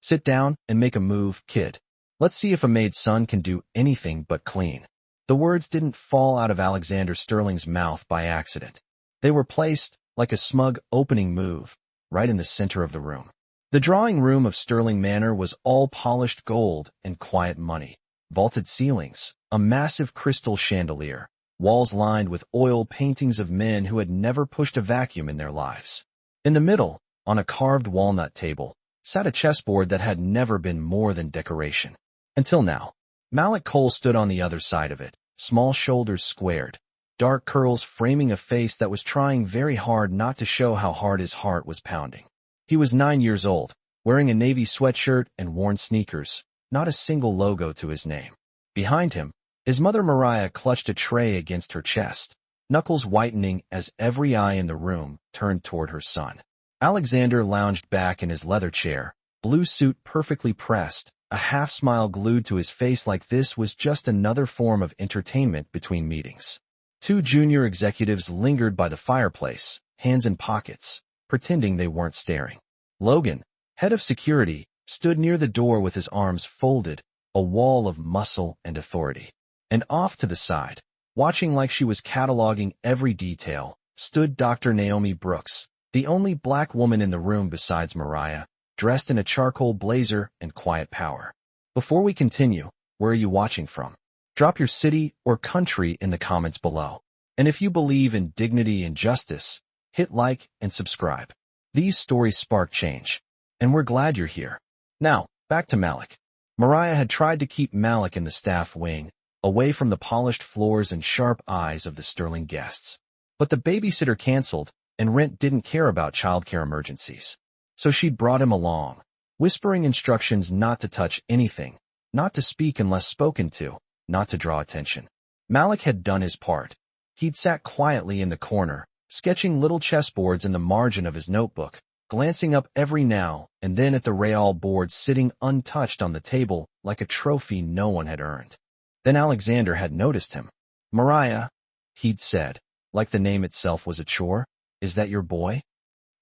Sit down and make a move, kid. Let's see if a maid's son can do anything but clean. The words didn't fall out of Alexander Sterling's mouth by accident. They were placed, like a smug opening move, right in the center of the room. The drawing room of Sterling Manor was all polished gold and quiet money. Vaulted ceilings, a massive crystal chandelier, walls lined with oil paintings of men who had never pushed a vacuum in their lives. In the middle, on a carved walnut table, sat a chessboard that had never been more than decoration. Until now. Malik Cole stood on the other side of it, small shoulders squared, dark curls framing a face that was trying very hard not to show how hard his heart was pounding. He was 9 years old, wearing a navy sweatshirt and worn sneakers, not a single logo to his name. Behind him, his mother Mariah clutched a tray against her chest, knuckles whitening as every eye in the room turned toward her son. Alexander lounged back in his leather chair, blue suit perfectly pressed, a half-smile glued to his face like this was just another form of entertainment between meetings. 2 junior executives lingered by the fireplace, hands in pockets, pretending they weren't staring. Logan, head of security, stood near the door with his arms folded, a wall of muscle and authority. And off to the side, watching like she was cataloging every detail, stood Dr. Naomi Brooks, the only black woman in the room besides Mariah, dressed in a charcoal blazer and quiet power. Before we continue, where are you watching from? Drop your city or country in the comments below. And if you believe in dignity and justice, hit like and subscribe. These stories spark change, and we're glad you're here. Now, back to Malik. Mariah had tried to keep Malik in the staff wing, away from the polished floors and sharp eyes of the Sterling guests. But the babysitter canceled, and Rent didn't care about childcare emergencies. So she'd brought him along, whispering instructions not to touch anything, not to speak unless spoken to, not to draw attention. Malik had done his part. He'd sat quietly in the corner, sketching little chessboards in the margin of his notebook, glancing up every now and then at the Real board sitting untouched on the table like a trophy no one had earned. Then Alexander had noticed him. Mariah, he'd said, like the name itself was a chore, is that your boy?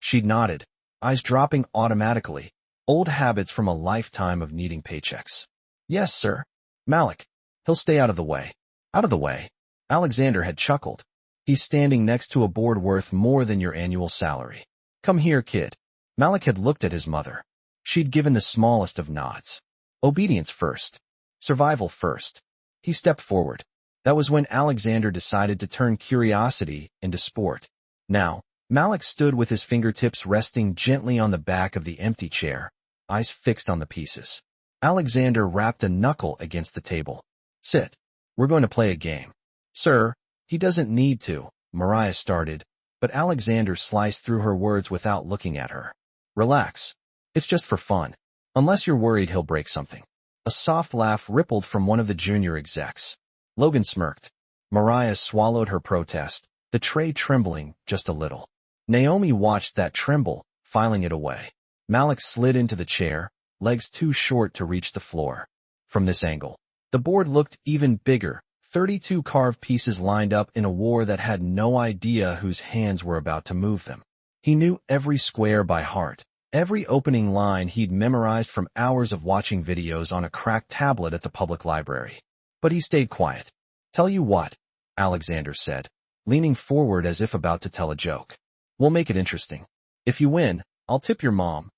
She'd nodded, eyes dropping automatically, old habits from a lifetime of needing paychecks. Yes, sir. Malik, he'll stay out of the way. Out of the way? Alexander had chuckled. He's standing next to a board worth more than your annual salary. Come here, kid. Malik had looked at his mother. She'd given the smallest of nods. Obedience first. Survival first. He stepped forward. That was when Alexander decided to turn curiosity into sport. Now, Malik stood with his fingertips resting gently on the back of the empty chair, eyes fixed on the pieces. Alexander rapped a knuckle against the table. Sit. We're going to play a game. Sir, he doesn't need to, Mariah started, but Alexander sliced through her words without looking at her. Relax. It's just for fun. Unless you're worried he'll break something. A soft laugh rippled from one of the junior execs. Logan smirked. Mariah swallowed her protest, the tray trembling just a little. Naomi watched that tremble, filing it away. Malik slid into the chair, legs too short to reach the floor. From this angle, the board looked even bigger, 32 carved pieces lined up in a war that had no idea whose hands were about to move them. He knew every square by heart, every opening line he'd memorized from hours of watching videos on a cracked tablet at the public library. But he stayed quiet. Tell you what, Alexander said, leaning forward as if about to tell a joke. We'll make it interesting. If you win, I'll tip your mom.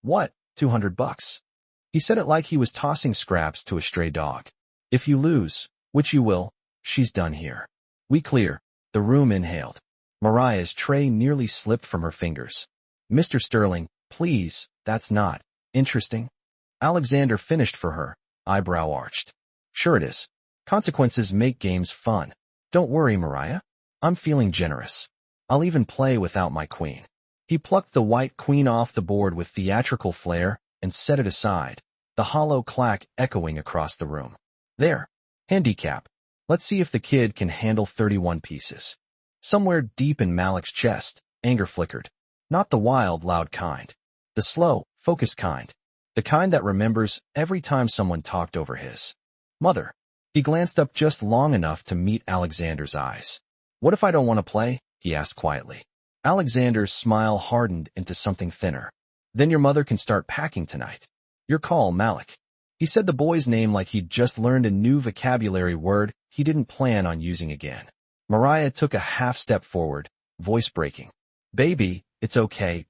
What, $200? He said it like he was tossing scraps to a stray dog. If you lose, which you will, she's done here. We clear. The room inhaled. Mariah's tray nearly slipped from her fingers. Mr. Sterling, please, that's not interesting. Alexander finished for her, eyebrow arched. Sure it is. Consequences make games fun. Don't worry, Mariah. I'm feeling generous. I'll even play without my queen. He plucked the white queen off the board with theatrical flair and set it aside, the hollow clack echoing across the room. There. Handicap. Let's see if the kid can handle 31 pieces. Somewhere deep in Malik's chest, anger flickered. Not the wild, loud kind. The slow, focused kind. The kind that remembers every time someone talked over his mother. He glanced up just long enough to meet Alexander's eyes. What if I don't want to play? He asked quietly. Alexander's smile hardened into something thinner. Then your mother can start packing tonight. Your call, Malik. He said the boy's name like he'd just learned a new vocabulary word he didn't plan on using again. Mariah took a half step forward, voice breaking. Baby, it's okay,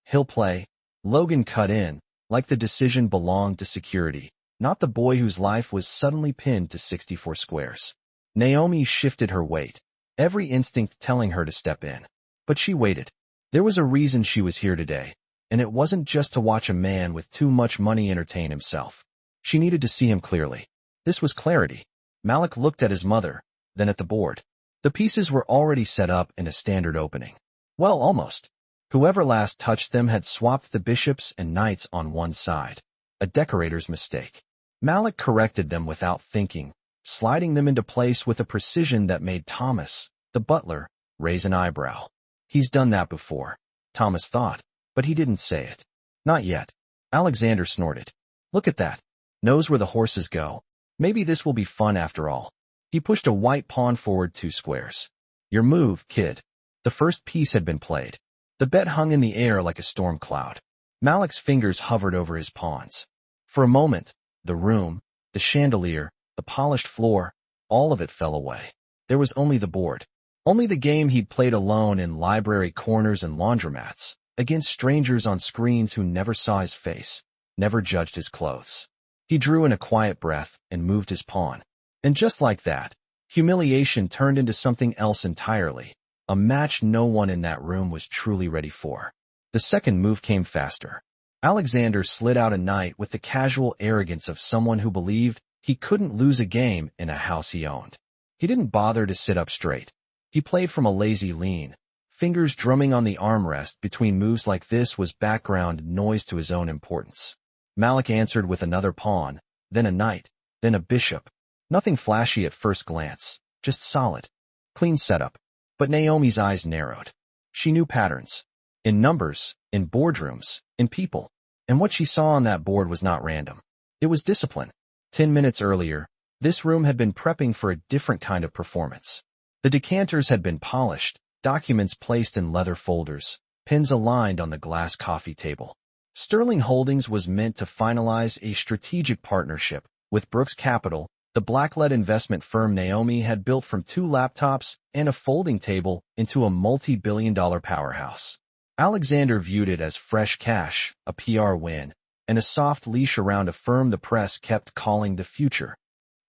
he'll play. Logan cut in, like the decision belonged to security, not the boy whose life was suddenly pinned to 64 squares. Naomi shifted her weight, every instinct telling her to step in. But she waited. There was a reason she was here today, and it wasn't just to watch a man with too much money entertain himself. She needed to see him clearly. This was clarity. Malik looked at his mother, then at the board. The pieces were already set up in a standard opening. Well, almost. Whoever last touched them had swapped the bishops and knights on one side. A decorator's mistake. Malik corrected them without thinking, sliding them into place with a precision that made Thomas, the butler, raise an eyebrow. He's done that before, Thomas thought, but he didn't say it. Not yet. Alexander snorted. Look at that. Knows where the horses go. Maybe this will be fun after all. He pushed a white pawn forward 2 squares. Your move, kid. The first piece had been played. The bet hung in the air like a storm cloud. Malik's fingers hovered over his pawns. For a moment, the room, the chandelier, the polished floor, all of it fell away. There was only the board. Only the game he'd played alone in library corners and laundromats, against strangers on screens who never saw his face, never judged his clothes. He drew in a quiet breath and moved his pawn. And just like that, humiliation turned into something else entirely, a match no one in that room was truly ready for. The second move came faster. Alexander slid out a knight with the casual arrogance of someone who believed he couldn't lose a game in a house he owned. He didn't bother to sit up straight. He played from a lazy lean. Fingers drumming on the armrest between moves like this was background noise to his own importance. Malik answered with another pawn, then a knight, then a bishop. Nothing flashy at first glance, just solid. Clean setup. But Naomi's eyes narrowed. She knew patterns. In numbers, in boardrooms, in people. And what she saw on that board was not random. It was discipline. 10 minutes earlier, this room had been prepping for a different kind of performance. The decanters had been polished, documents placed in leather folders, pens aligned on the glass coffee table. Sterling Holdings was meant to finalize a strategic partnership with Brooks Capital, the black-led investment firm Naomi had built from 2 laptops and a folding table into a multi-billion-dollar powerhouse. Alexander viewed it as fresh cash, a PR win, and a soft leash around a firm the press kept calling the future.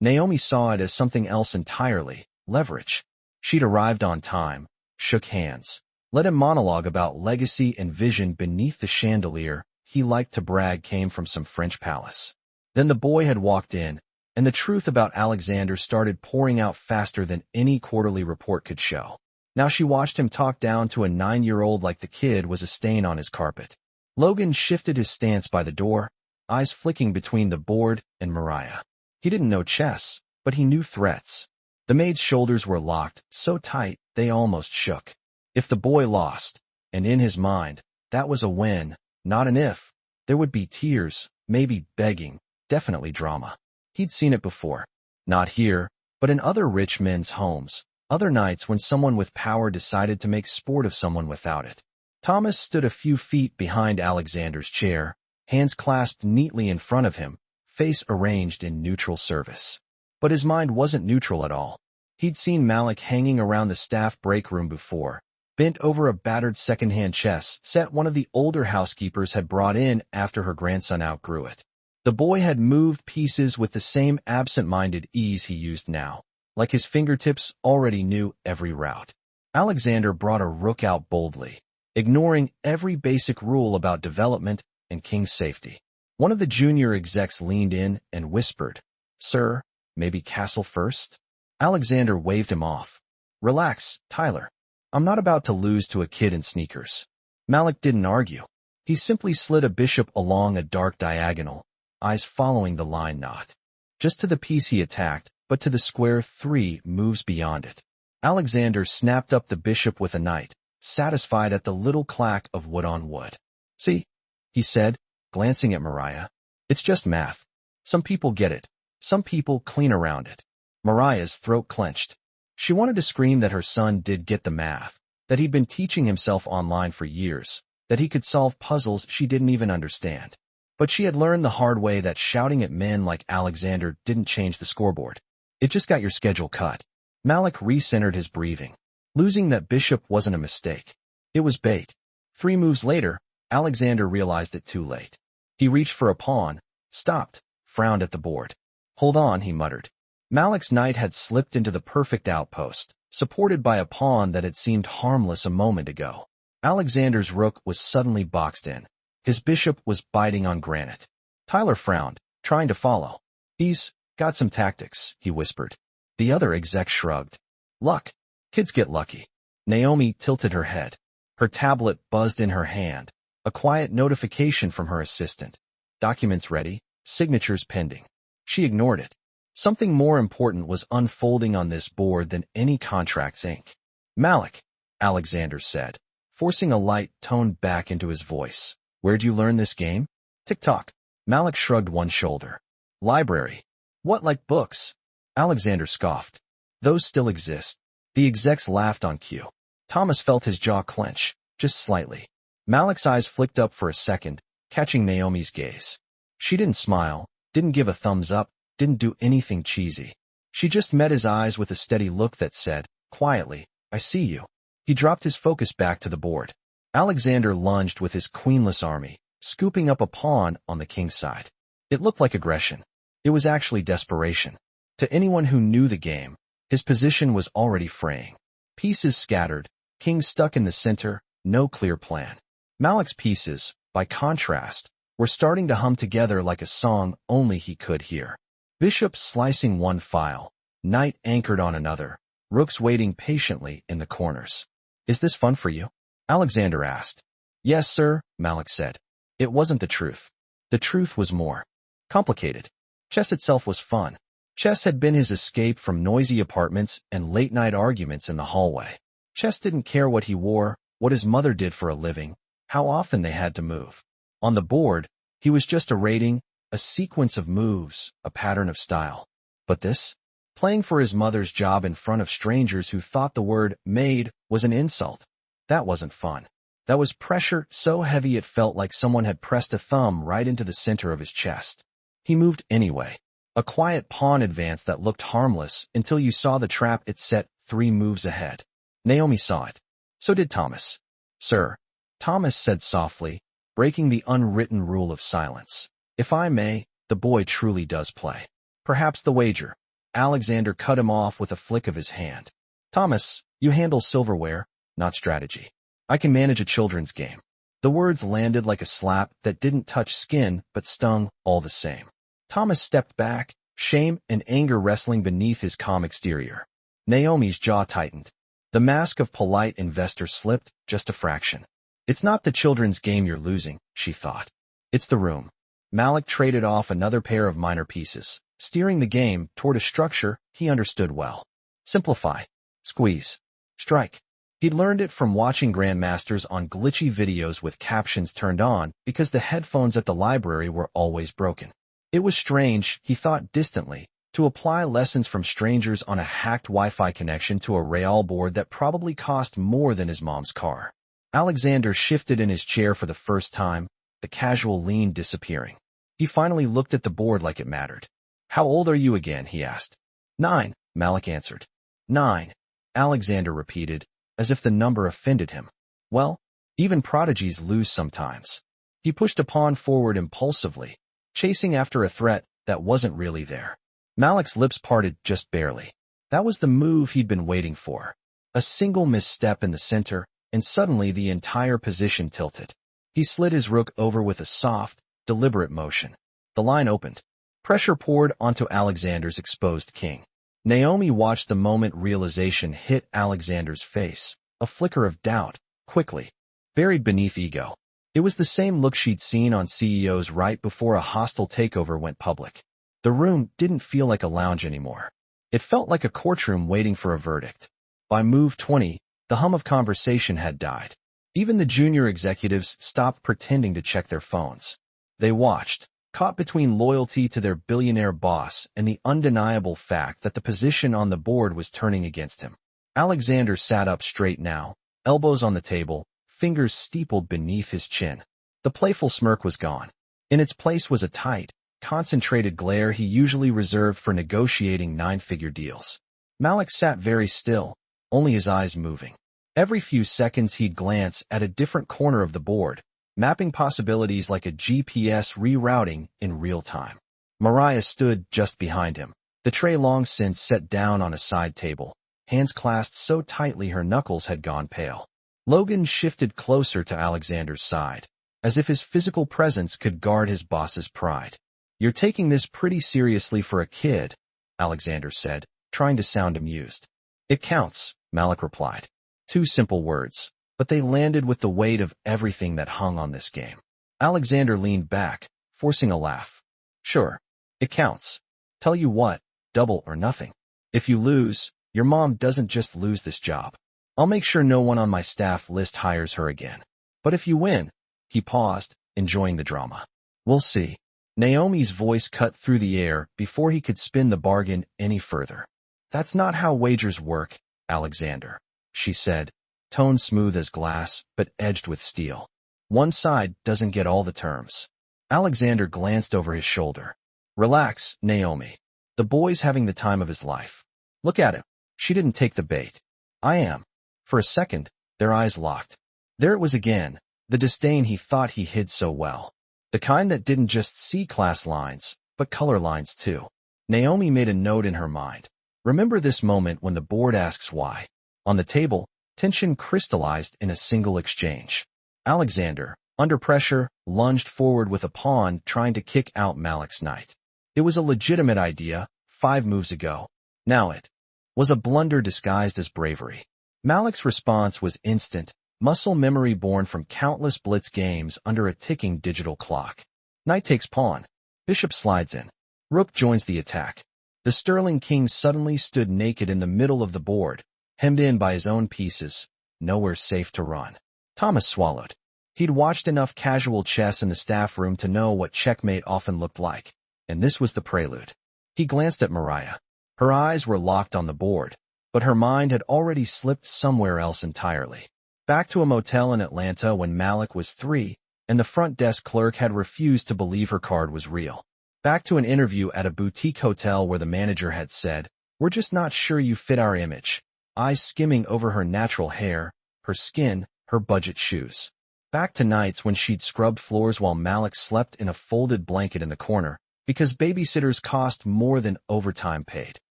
Naomi saw it as something else entirely, leverage. She'd arrived on time, shook hands, let him monologue about legacy and vision beneath the chandelier he liked to brag came from some French palace. Then the boy had walked in, and the truth about Alexander started pouring out faster than any quarterly report could show. Now she watched him talk down to a 9-year-old like the kid was a stain on his carpet. Logan shifted his stance by the door, eyes flicking between the board and Mariah. He didn't know chess, but he knew threats. The maid's shoulders were locked, so tight they almost shook. If the boy lost, and in his mind, that was a win, not an if, there would be tears, maybe begging, definitely drama. He'd seen it before. Not here, but in other rich men's homes, other nights when someone with power decided to make sport of someone without it. Thomas stood a few feet behind Alexander's chair, hands clasped neatly in front of him, face arranged in neutral service. But his mind wasn't neutral at all. He'd seen Malik hanging around the staff break room before, bent over a battered second-hand chess set one of the older housekeepers had brought in after her grandson outgrew it. The boy had moved pieces with the same absent-minded ease he used now, like his fingertips already knew every route. Alexander brought a rook out boldly, ignoring every basic rule about development and king's safety. One of the junior execs leaned in and whispered, "Sir, maybe castle first?" Alexander waved him off. "Relax, Tyler. I'm not about to lose to a kid in sneakers." Malik didn't argue. He simply slid a bishop along a dark diagonal, eyes following the line not just to the piece he attacked, but to the square 3 moves beyond it. Alexander snapped up the bishop with a knight, satisfied at the little clack of wood on wood. "See," he said, glancing at Mariah. "It's just math. Some people get it. Some people clean around it." Mariah's throat clenched. She wanted to scream that her son did get the math, that he'd been teaching himself online for years, that he could solve puzzles she didn't even understand. But she had learned the hard way that shouting at men like Alexander didn't change the scoreboard. It just got your schedule cut. Malik recentered his breathing. Losing that bishop wasn't a mistake. It was bait. 3 moves later, Alexander realized it too late. He reached for a pawn, stopped, frowned at the board. Hold on, he muttered. Malik's knight had slipped into the perfect outpost, supported by a pawn that had seemed harmless a moment ago. Alexander's rook was suddenly boxed in. His bishop was biting on granite. Tyler frowned, trying to follow. He's got some tactics, he whispered. The other exec shrugged. Luck. Kids get lucky. Naomi tilted her head. Her tablet buzzed in her hand. A quiet notification from her assistant. Documents ready, signatures pending. She ignored it. Something more important was unfolding on this board than any contract's ink. Malik, Alexander said, forcing a light tone back into his voice. Where'd you learn this game? Tick-tock. Malik shrugged one shoulder. Library. What, like books? Alexander scoffed. Those still exist. The execs laughed on cue. Thomas felt his jaw clench, just slightly. Malik's eyes flicked up for a second, catching Naomi's gaze. She didn't smile, didn't give a thumbs up, didn't do anything cheesy. She just met his eyes with a steady look that said, quietly, I see you. He dropped his focus back to the board. Alexander lunged with his queenless army, scooping up a pawn on the king's side. It looked like aggression. It was actually desperation. To anyone who knew the game, his position was already fraying. Pieces scattered, king stuck in the center, no clear plan. Malik's pieces, by contrast, were starting to hum together like a song only he could hear. Bishop slicing one file, knight anchored on another, rooks waiting patiently in the corners. Is this fun for you? Alexander asked. Yes, sir, Malik said. It wasn't the truth. The truth was more complicated. Chess itself was fun. Chess had been his escape from noisy apartments and late-night arguments in the hallway. Chess didn't care what he wore, what his mother did for a living, how often they had to move. On the board, he was just a rating, a sequence of moves, a pattern of style. But this? Playing for his mother's job in front of strangers who thought the word maid was an insult. That wasn't fun. That was pressure so heavy it felt like someone had pressed a thumb right into the center of his chest. He moved anyway. A quiet pawn advance that looked harmless until you saw the trap it set 3 moves ahead. Naomi saw it. So did Thomas. Sir, Thomas said softly, breaking the unwritten rule of silence. If I may, the boy truly does play. Perhaps the wager. Alexander cut him off with a flick of his hand. Thomas, you handle silverware, not strategy. I can manage a children's game. The words landed like a slap that didn't touch skin but stung all the same. Thomas stepped back, shame and anger wrestling beneath his calm exterior. Naomi's jaw tightened. The mask of polite investor slipped just a fraction. It's not the children's game you're losing, she thought. It's the room. Malik traded off another pair of minor pieces, steering the game toward a structure he understood well. Simplify. Squeeze. Strike. He'd learned it from watching grandmasters on glitchy videos with captions turned on because the headphones at the library were always broken. It was strange, he thought distantly, to apply lessons from strangers on a hacked Wi-Fi connection to a Real board that probably cost more than his mom's car. Alexander shifted in his chair for the first time, the casual lean disappearing. He finally looked at the board like it mattered. How old are you again? He asked. 9, Malik answered. 9, Alexander repeated, as if the number offended him. Well, even prodigies lose sometimes. He pushed a pawn forward impulsively, chasing after a threat that wasn't really there. Malik's lips parted just barely. That was the move he'd been waiting for. A single misstep in the center, and suddenly the entire position tilted. He slid his rook over with a soft, deliberate motion. The line opened. Pressure poured onto Alexander's exposed king. Naomi watched the moment realization hit Alexander's face, a flicker of doubt, quickly, buried beneath ego. It was the same look she'd seen on CEOs right before a hostile takeover went public. The room didn't feel like a lounge anymore. It felt like a courtroom waiting for a verdict. By move 20, the hum of conversation had died. Even the junior executives stopped pretending to check their phones. They watched, caught between loyalty to their billionaire boss and the undeniable fact that the position on the board was turning against him. Alexander sat up straight now, elbows on the table, fingers steepled beneath his chin. The playful smirk was gone. In its place was a tight, concentrated glare he usually reserved for negotiating nine-figure deals. Malik sat very still, only his eyes moving. Every few seconds he'd glance at a different corner of the board, mapping possibilities like a GPS rerouting in real time. Mariah stood just behind him, the tray long since set down on a side table, hands clasped so tightly her knuckles had gone pale. Logan shifted closer to Alexander's side, as if his physical presence could guard his boss's pride. "You're taking this pretty seriously for a kid," Alexander said, trying to sound amused. "It counts," Malik replied. Two simple words, but they landed with the weight of everything that hung on this game. Alexander leaned back, forcing a laugh. "Sure, it counts. Tell you what, double or nothing. If you lose, your mom doesn't just lose this job. I'll make sure no one on my staff list hires her again. But if you win," he paused, enjoying the drama. "We'll see." Naomi's voice cut through the air before he could spin the bargain any further. "That's not how wagers work, Alexander," she said, tone smooth as glass but edged with steel. "One side doesn't get all the terms." Alexander glanced over his shoulder. "Relax, Naomi. The boy's having the time of his life. Look at him. She didn't take the bait. I am." For a second, their eyes locked. There it was again, the disdain he thought he hid so well. The kind that didn't just see class lines, but color lines too. Naomi made a note in her mind. Remember this moment when the board asks why. On the table, tension crystallized in a single exchange. Alexander, under pressure, lunged forward with a pawn trying to kick out Malik's knight. It was a legitimate idea 5 moves ago. Now it was a blunder disguised as bravery. Malik's response was instant, muscle memory born from countless blitz games under a ticking digital clock. Knight takes pawn. Bishop slides in. Rook joins the attack. The sterling king suddenly stood naked in the middle of the board, hemmed in by his own pieces, nowhere safe to run. Thomas swallowed. He'd watched enough casual chess in the staff room to know what checkmate often looked like, and this was the prelude. He glanced at Mariah. Her eyes were locked on the board, but her mind had already slipped somewhere else entirely. Back to a motel in Atlanta when Malik was 3, and the front desk clerk had refused to believe her card was real. Back to an interview at a boutique hotel where the manager had said, "We're just not sure you fit our image," eyes skimming over her natural hair, her skin, her budget shoes. Back to nights when she'd scrubbed floors while Malik slept in a folded blanket in the corner, because babysitters cost more than overtime paid.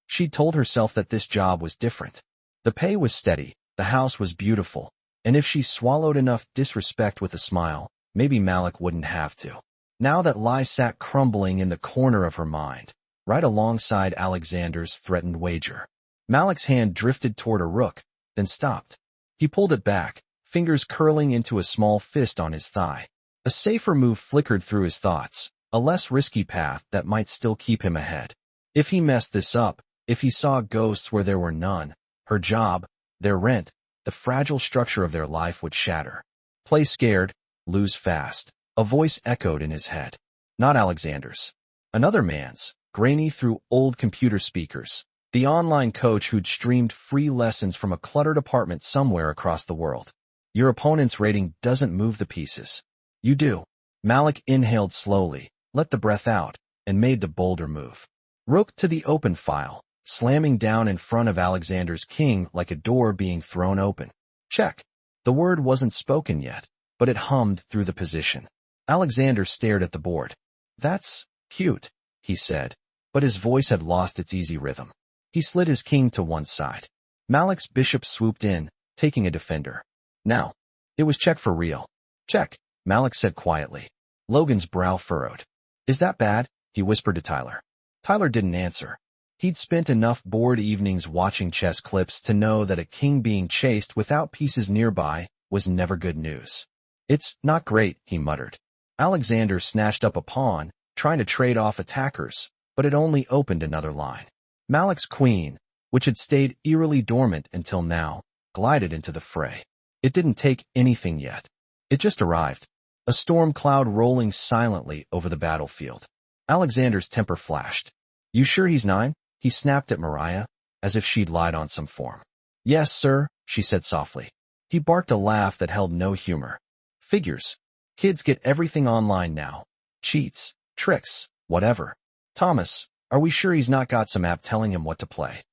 She'd told herself that this job was different. The pay was steady, the house was beautiful, and if she swallowed enough disrespect with a smile, maybe Malik wouldn't have to. Now that lie sat crumbling in the corner of her mind, right alongside Alexander's threatened wager. Malik's hand drifted toward a rook, then stopped. He pulled it back, fingers curling into a small fist on his thigh. A safer move flickered through his thoughts, a less risky path that might still keep him ahead. If he messed this up, if he saw ghosts where there were none, her job, their rent, the fragile structure of their life would shatter. Play scared, lose fast. A voice echoed in his head. Not Alexander's. Another man's, grainy through old computer speakers. The online coach who'd streamed free lessons from a cluttered apartment somewhere across the world. Your opponent's rating doesn't move the pieces. You do. Malik inhaled slowly, let the breath out, and made the bolder move. Rook to the open file, slamming down in front of Alexander's king like a door being thrown open. Check. The word wasn't spoken yet, but it hummed through the position. Alexander stared at the board. "That's cute," he said, but his voice had lost its easy rhythm. He slid his king to one side. Malik's bishop swooped in, taking a defender. Now, it was check for real. "Check," Malik said quietly. Logan's brow furrowed. "Is that bad?" he whispered to Tyler. Tyler didn't answer. He'd spent enough bored evenings watching chess clips to know that a king being chased without pieces nearby was never good news. "It's not great," he muttered. Alexander snatched up a pawn, trying to trade off attackers, but it only opened another line. Malik's queen, which had stayed eerily dormant until now, glided into the fray. It didn't take anything yet. It just arrived. A storm cloud rolling silently over the battlefield. Alexander's temper flashed. "You sure he's 9? He snapped at Mariah, as if she'd lied on some form. "Yes, sir," she said softly. He barked a laugh that held no humor. "Figures. Kids get everything online now. cheats, tricks, whatever. Thomas, are we sure he's not got some app telling him what to play?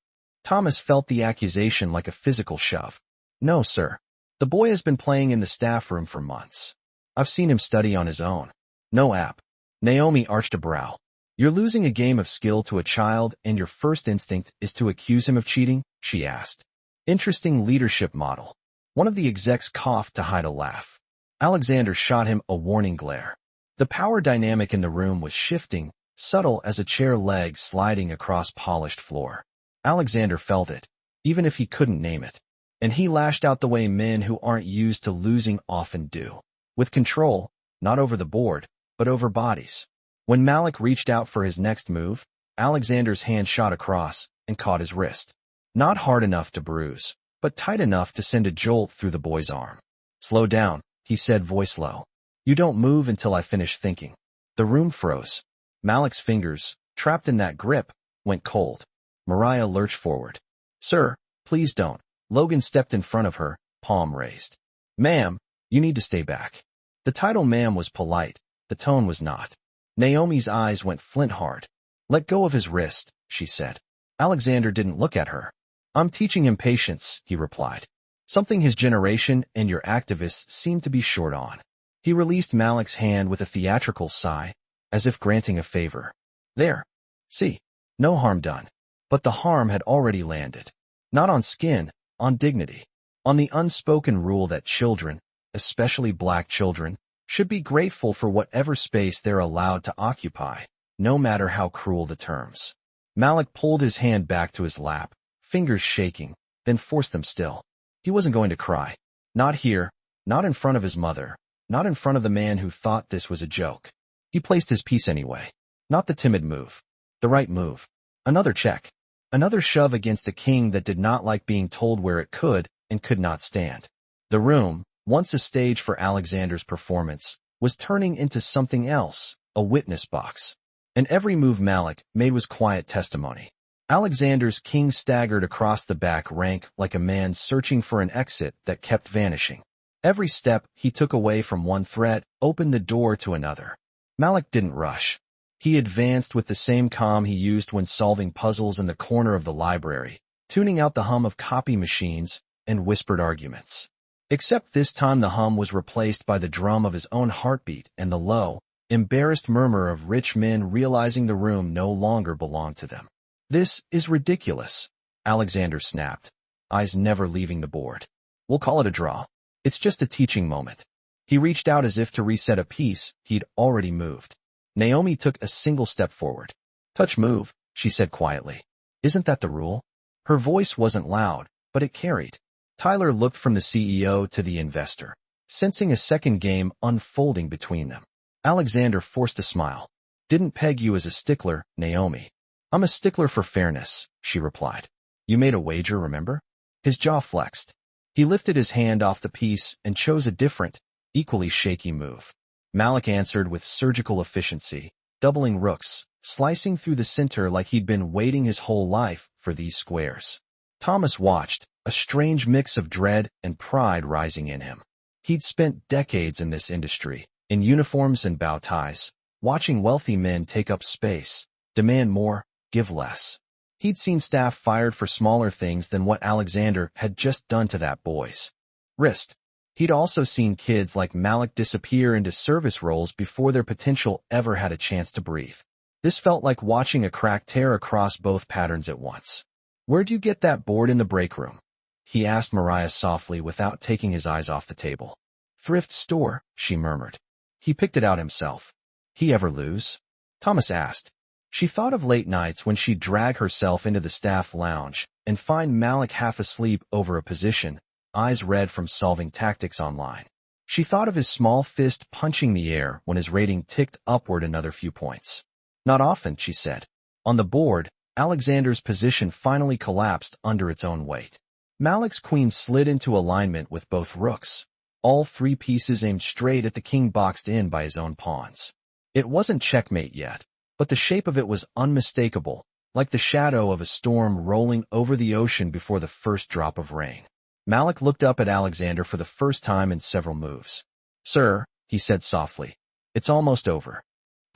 Thomas felt the accusation like a physical shove. No, sir. The boy has been playing in the staff room for months. I've seen him study on his own. No app. Naomi arched a brow. You're losing a game of skill to a child and your first instinct is to accuse him of cheating? She asked. Interesting leadership model. One of the execs coughed to hide a laugh. Alexander shot him a warning glare. The power dynamic in the room was shifting, subtle as a chair leg sliding across polished floor. Alexander felt it, even if he couldn't name it. And he lashed out the way men who aren't used to losing often do. With control, not over the board, but over bodies. When Malik reached out for his next move, Alexander's hand shot across and caught his wrist. Not hard enough to bruise, but tight enough to send a jolt through the boy's arm. Slow down, he said, voice low. You don't move until I finish thinking. The room froze. Malik's fingers, trapped in that grip, went cold. Mariah lurched forward. Sir, please don't. Logan stepped in front of her, palm raised. Ma'am, you need to stay back. The title ma'am was polite, the tone was not. Naomi's eyes went flint hard. Let go of his wrist, she said. Alexander didn't look at her. I'm teaching him patience, he replied. Something his generation and your activists seem to be short on. He released Malik's hand with a theatrical sigh, as if granting a favor. There. See. No harm done. But the harm had already landed. Not on skin, on dignity. On the unspoken rule that children, especially black children, should be grateful for whatever space they're allowed to occupy, no matter how cruel the terms. Malik pulled his hand back to his lap, fingers shaking, then forced them still. He wasn't going to cry. Not here, not in front of his mother, not in front of the man who thought this was a joke. He placed his piece anyway. Not the timid move. The right move. Another check. Another shove against a king that did not like being told where it could and could not stand. The room, once a stage for Alexander's performance, was turning into something else, a witness box. And every move Malik made was quiet testimony. Alexander's king staggered across the back rank like a man searching for an exit that kept vanishing. Every step he took away from one threat opened the door to another. Malik didn't rush. He advanced with the same calm he used when solving puzzles in the corner of the library, tuning out the hum of copy machines and whispered arguments. Except this time the hum was replaced by the drum of his own heartbeat and the low, embarrassed murmur of rich men realizing the room no longer belonged to them. This is ridiculous, Alexander snapped, eyes never leaving the board. We'll call it a draw. It's just a teaching moment. He reached out as if to reset a piece he'd already moved. Naomi took a single step forward. Touch move, she said quietly. Isn't that the rule? Her voice wasn't loud, but it carried. Tyler looked from the CEO to the investor, sensing a second game unfolding between them. Alexander forced a smile. Didn't peg you as a stickler, Naomi. I'm a stickler for fairness, she replied. You made a wager, remember? His jaw flexed. He lifted his hand off the piece and chose a different, equally shaky move. Malik answered with surgical efficiency, doubling rooks, slicing through the center like he'd been waiting his whole life for these squares. Thomas watched, a strange mix of dread and pride rising in him. He'd spent decades in this industry, in uniforms and bow ties, watching wealthy men take up space, demand more, give less. He'd seen staff fired for smaller things than what Alexander had just done to that boy's wrist. He'd also seen kids like Malik disappear into service roles before their potential ever had a chance to breathe. This felt like watching a crack tear across both patterns at once. Where'd you get that board in the break room? He asked Mariah softly without taking his eyes off the table. Thrift store, she murmured. He picked it out himself. He ever lose? Thomas asked. She thought of late nights when she'd drag herself into the staff lounge and find Malik half asleep over a position, eyes red from solving tactics online. She thought of his small fist punching the air when his rating ticked upward another few points. Not often, she said. On the board, Alexander's position finally collapsed under its own weight. Malik's queen slid into alignment with both rooks. All three pieces aimed straight at the king boxed in by his own pawns. It wasn't checkmate yet, but the shape of it was unmistakable, like the shadow of a storm rolling over the ocean before the first drop of rain. Malik looked up at Alexander for the first time in several moves. Sir, he said softly, it's almost over.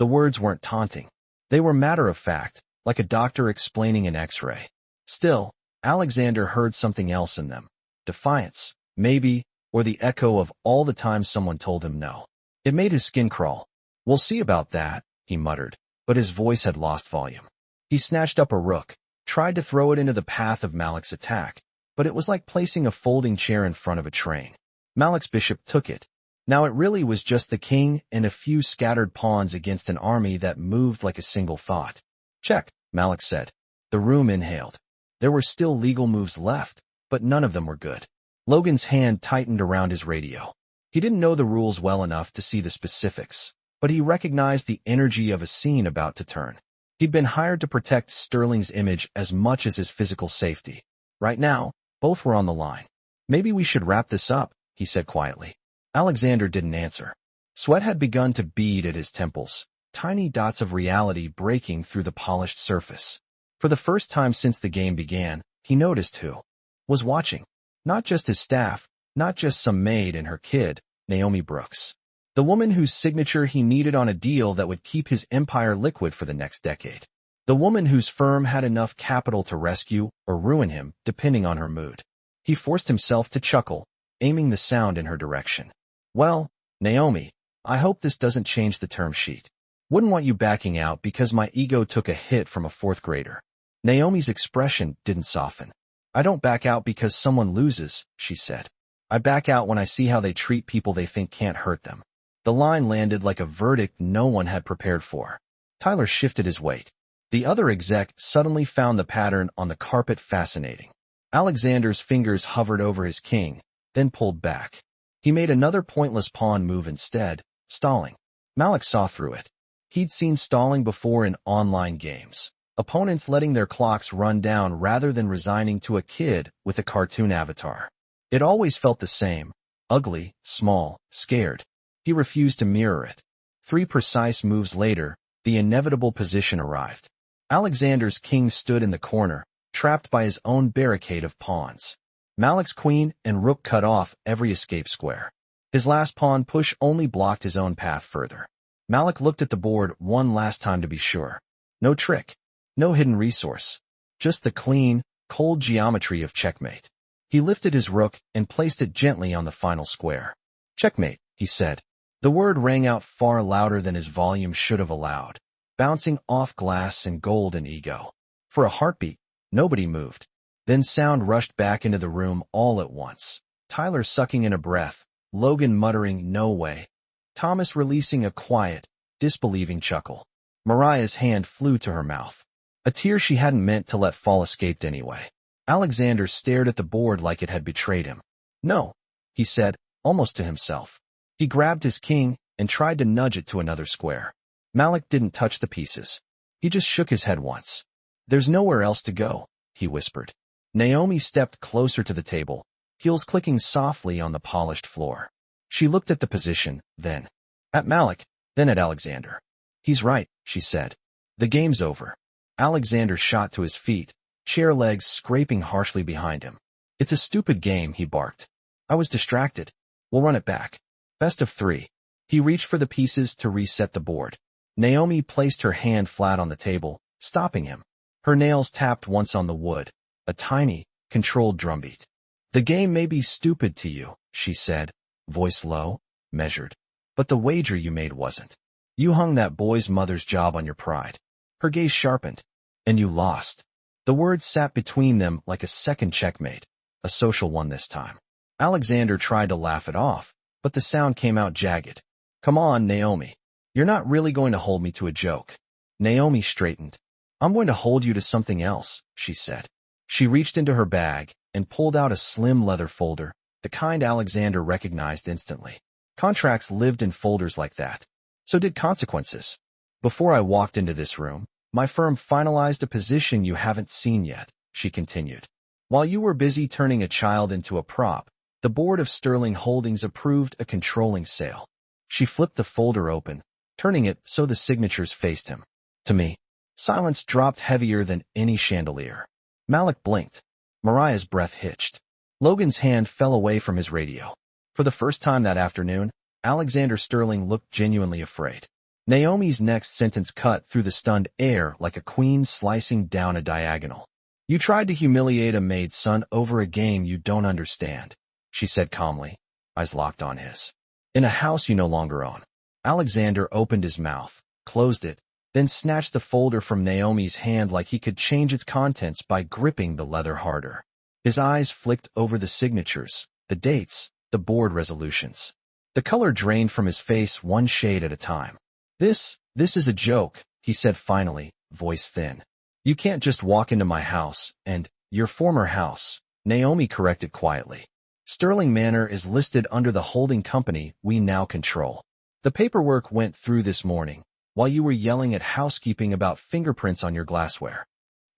The words weren't taunting. They were matter-of-fact, like a doctor explaining an X-ray. Still, Alexander heard something else in them. Defiance, maybe, or the echo of all the times someone told him no. It made his skin crawl. "We'll see about that," he muttered, but his voice had lost volume. He snatched up a rook, tried to throw it into the path of Malik's attack, but it was like placing a folding chair in front of a train. Malik's bishop took it. Now it really was just the king and a few scattered pawns against an army that moved like a single thought. "Check," Malik said. The room inhaled. There were still legal moves left, but none of them were good. Logan's hand tightened around his radio. He didn't know the rules well enough to see the specifics, but he recognized the energy of a scene about to turn. He'd been hired to protect Sterling's image as much as his physical safety. Right now, both were on the line. "Maybe we should wrap this up," he said quietly. Alexander didn't answer. Sweat had begun to bead at his temples, tiny dots of reality breaking through the polished surface. For the first time since the game began, he noticed who was watching. Not just his staff, not just some maid and her kid, Naomi Brooks. The woman whose signature he needed on a deal that would keep his empire liquid for the next decade. The woman whose firm had enough capital to rescue or ruin him, depending on her mood. He forced himself to chuckle, aiming the sound in her direction. "Well, Naomi, I hope this doesn't change the term sheet. Wouldn't want you backing out because my ego took a hit from a fourth grader." Naomi's expression didn't soften. "I don't back out because someone loses," she said. "I back out when I see how they treat people they think can't hurt them." The line landed like a verdict no one had prepared for. Tyler shifted his weight. The other exec suddenly found the pattern on the carpet fascinating. Alexander's fingers hovered over his king, then pulled back. He made another pointless pawn move instead, stalling. Malik saw through it. He'd seen stalling before in online games. Opponents letting their clocks run down rather than resigning to a kid with a cartoon avatar. It always felt the same. Ugly, small, scared. He refused to mirror it. 3 precise moves later, the inevitable position arrived. Alexander's king stood in the corner, trapped by his own barricade of pawns. Malik's queen and rook cut off every escape square. His last pawn push only blocked his own path further. Malik looked at the board one last time to be sure. No trick. No hidden resource. Just the clean, cold geometry of checkmate. He lifted his rook and placed it gently on the final square. "Checkmate," he said. The word rang out far louder than his volume should have allowed, bouncing off glass and gold and ego. For a heartbeat, nobody moved. Then sound rushed back into the room all at once. Tyler sucking in a breath, Logan muttering, "No way." Thomas releasing a quiet, disbelieving chuckle. Mariah's hand flew to her mouth. A tear she hadn't meant to let fall escaped anyway. Alexander stared at the board like it had betrayed him. "No," he said, almost to himself. He grabbed his king and tried to nudge it to another square. Malik didn't touch the pieces. He just shook his head once. "There's nowhere else to go," he whispered. Naomi stepped closer to the table, heels clicking softly on the polished floor. She looked at the position, then at Malik, then at Alexander. "He's right," she said. "The game's over." Alexander shot to his feet, chair legs scraping harshly behind him. "It's a stupid game," he barked. "I was distracted. We'll run it back. Best of 3. He reached for the pieces to reset the board. Naomi placed her hand flat on the table, stopping him. Her nails tapped once on the wood, a tiny, controlled drumbeat. "The game may be stupid to you," she said, voice low, measured. "But the wager you made wasn't. You hung that boy's mother's job on your pride." Her gaze sharpened. "And you lost." The words sat between them like a second checkmate, a social one this time. Alexander tried to laugh it off, but the sound came out jagged. "Come on, Naomi. You're not really going to hold me to a joke." Naomi straightened. "I'm going to hold you to something else," she said. She reached into her bag and pulled out a slim leather folder, the kind Alexander recognized instantly. Contracts lived in folders like that. So did consequences. "Before I walked into this room, my firm finalized a position you haven't seen yet," she continued. "While you were busy turning a child into a prop, the board of Sterling Holdings approved a controlling sale." She flipped the folder open, turning it so the signatures faced him. To me, silence dropped heavier than any chandelier. Malik blinked. Mariah's breath hitched. Logan's hand fell away from his radio. For the first time that afternoon, Alexander Sterling looked genuinely afraid. Naomi's next sentence cut through the stunned air like a queen slicing down a diagonal. You tried to humiliate a maid's son over a game you don't understand, she said calmly, eyes locked on his. In a house you no longer own. Alexander opened his mouth, closed it, then snatched the folder from Naomi's hand like he could change its contents by gripping the leather harder. His eyes flicked over the signatures, the dates, the board resolutions. The color drained from his face one shade at a time. This is a joke, he said finally, voice thin. You can't just walk into my house and, your former house, Naomi corrected quietly. Sterling Manor is listed under the holding company we now control. The paperwork went through this morning, while you were yelling at housekeeping about fingerprints on your glassware.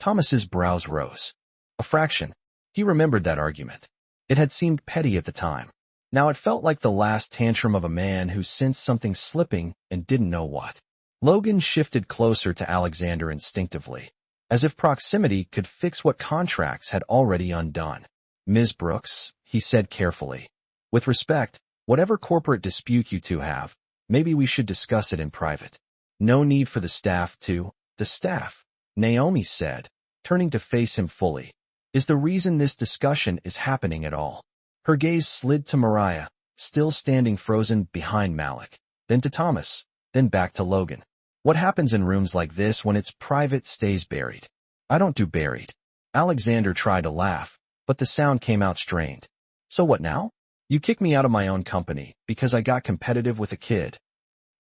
Thomas's brows rose. A fraction. He remembered that argument. It had seemed petty at the time. Now it felt like the last tantrum of a man who sensed something slipping and didn't know what. Logan shifted closer to Alexander instinctively, as if proximity could fix what contracts had already undone. Ms. Brooks, he said carefully. With respect, whatever corporate dispute you two have, maybe we should discuss it in private. No need for the staff to. The staff, Naomi said, turning to face him fully, is the reason this discussion is happening at all. Her gaze slid to Mariah, still standing frozen behind Malik, then to Thomas, then back to Logan. What happens in rooms like this when it's private stays buried? I don't do buried. Alexander tried to laugh, but the sound came out strained. So what now? You kick me out of my own company because I got competitive with a kid.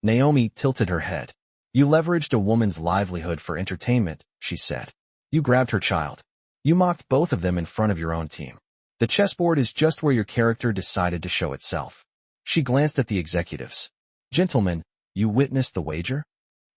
Naomi tilted her head. You leveraged a woman's livelihood for entertainment, she said. You grabbed her child. You mocked both of them in front of your own team. The chessboard is just where your character decided to show itself. She glanced at the executives. Gentlemen, you witnessed the wager?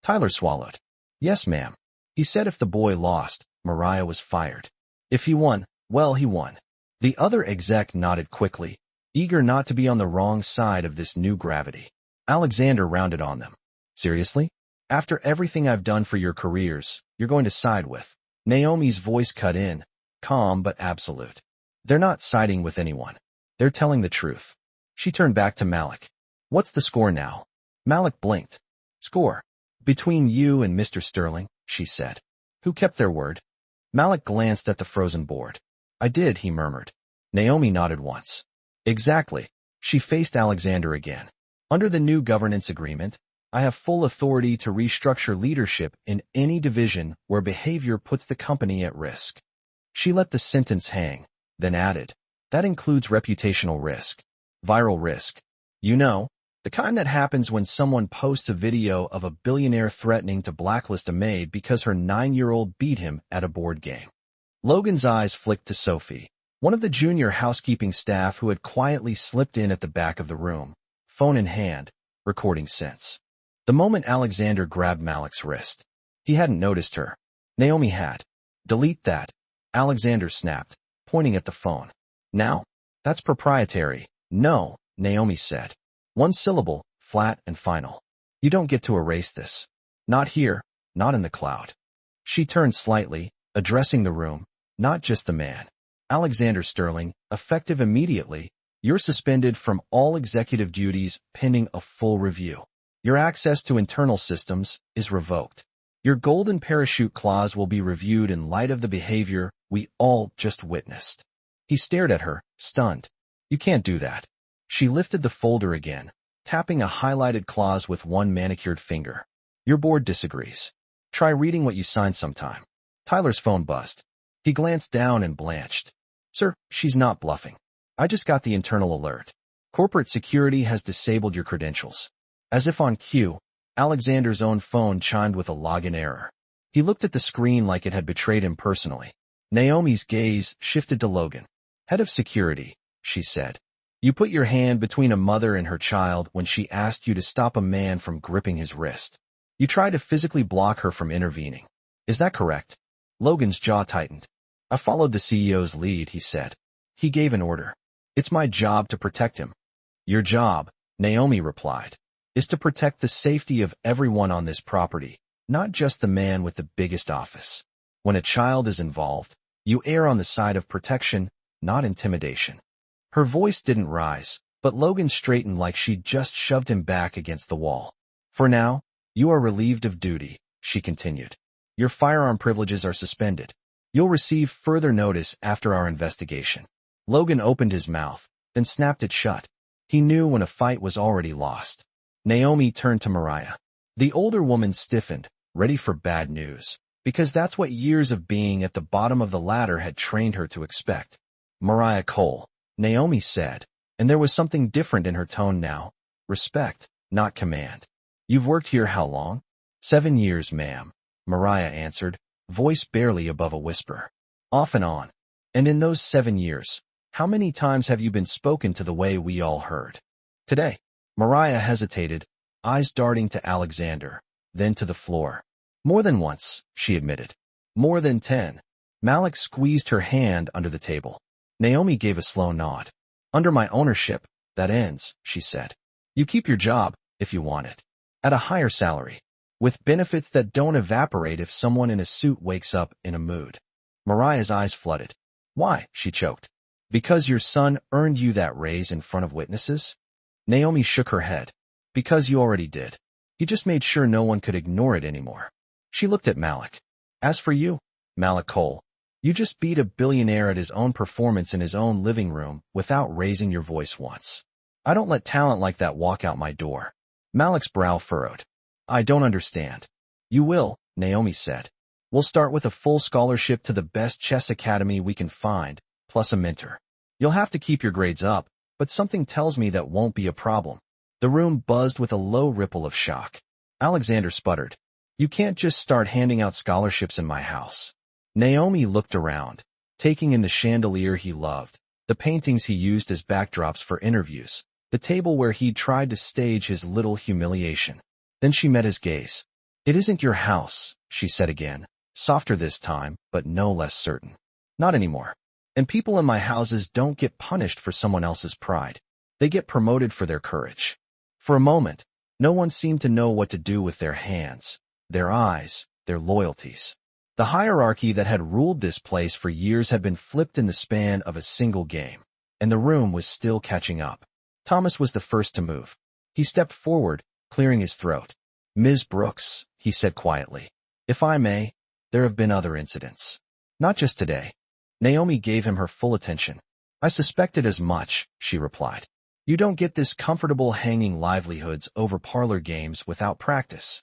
Tyler swallowed. Yes, ma'am. He said if the boy lost, Mariah was fired. If he won, well, he won. The other exec nodded quickly, eager not to be on the wrong side of this new gravity. Alexander rounded on them. Seriously? After everything I've done for your careers, you're going to side with? Naomi's voice cut in, calm but absolute. They're not siding with anyone. They're telling the truth. She turned back to Malik. What's the score now? Malik blinked. Score. Between you and Mr. Sterling, she said. Who kept their word? Malik glanced at the frozen board. I did, he murmured. Naomi nodded once. Exactly. She faced Alexander again. Under the new governance agreement, I have full authority to restructure leadership in any division where behavior puts the company at risk. She let the sentence hang, then added, that includes reputational risk, viral risk. You know, the kind that happens when someone posts a video of a billionaire threatening to blacklist a maid because her 9-year-old beat him at a board game. Logan's eyes flicked to Sophie, one of the junior housekeeping staff who had quietly slipped in at the back of the room, phone in hand, recording sense. The moment Alexander grabbed Malik's wrist, he hadn't noticed her. Naomi had. Delete that, Alexander snapped, pointing at the phone. Now? That's proprietary. No, Naomi said. One syllable, flat and final. You don't get to erase this. Not here, not in the cloud. She turned slightly, addressing the room, not just the man. Alexander Sterling, effective immediately, you're suspended from all executive duties pending a full review. Your access to internal systems is revoked. Your golden parachute clause will be reviewed in light of the behavior we all just witnessed. He stared at her, stunned. You can't do that. She lifted the folder again, tapping a highlighted clause with one manicured finger. Your board disagrees. Try reading what you signed sometime. Tyler's phone buzzed. He glanced down and blanched. Sir, she's not bluffing. I just got the internal alert. Corporate security has disabled your credentials. As if on cue, Alexander's own phone chimed with a login error. He looked at the screen like it had betrayed him personally. Naomi's gaze shifted to Logan. Head of security, she said. You put your hand between a mother and her child when she asked you to stop a man from gripping his wrist. You tried to physically block her from intervening. Is that correct? Logan's jaw tightened. I followed the CEO's lead, he said. He gave an order. It's my job to protect him. Your job, Naomi replied, is to protect the safety of everyone on this property, not just the man with the biggest office. When a child is involved, you err on the side of protection, not intimidation. Her voice didn't rise, but Logan straightened like she'd just shoved him back against the wall. For now, You are relieved of duty, she continued. Your firearm privileges are suspended. You'll receive further notice after our investigation. Logan opened his mouth, then snapped it shut. He knew when a fight was already lost. Naomi turned to Mariah. The older woman stiffened, ready for bad news, because that's what years of being at the bottom of the ladder had trained her to expect. Mariah Cole, Naomi said, and there was something different in her tone now. Respect, not command. You've worked here how long? 7 years, ma'am, Mariah answered, voice barely above a whisper. Off and on. And in those 7 years, how many times have you been spoken to the way we all heard? Today. Mariah hesitated, eyes darting to Alexander, then to the floor. More than once, she admitted. More than 10. Malik squeezed her hand under the table. Naomi gave a slow nod. Under my ownership, that ends, she said. You keep your job, if you want it. At a higher salary. With benefits that don't evaporate if someone in a suit wakes up in a mood. Mariah's eyes flooded. Why? She choked. Because your son earned you that raise in front of witnesses? Naomi shook her head. Because you already did. He just made sure no one could ignore it anymore. She looked at Malik. As for you, Malik Cole, you just beat a billionaire at his own performance in his own living room without raising your voice once. I don't let talent like that walk out my door. Malik's brow furrowed. I don't understand. You will, Naomi said. We'll start with a full scholarship to the best chess academy we can find, plus a mentor. You'll have to keep your grades up, but something tells me that won't be a problem. The room buzzed with a low ripple of shock. Alexander sputtered. You can't just start handing out scholarships in my house. Naomi looked around, taking in the chandelier he loved, the paintings he used as backdrops for interviews, the table where he'd tried to stage his little humiliation. Then she met his gaze. It isn't your house, she said again, softer this time, but no less certain. Not anymore. And people in my houses don't get punished for someone else's pride. They get promoted for their courage. For a moment, no one seemed to know what to do with their hands, their eyes, their loyalties. The hierarchy that had ruled this place for years had been flipped in the span of a single game, and the room was still catching up. Thomas was the first to move. He stepped forward, clearing his throat. Ms. Brooks, he said quietly. If I may, there have been other incidents. Not just today. Naomi gave him her full attention. I suspected as much, she replied. You don't get this comfortable hanging livelihoods over parlor games without practice.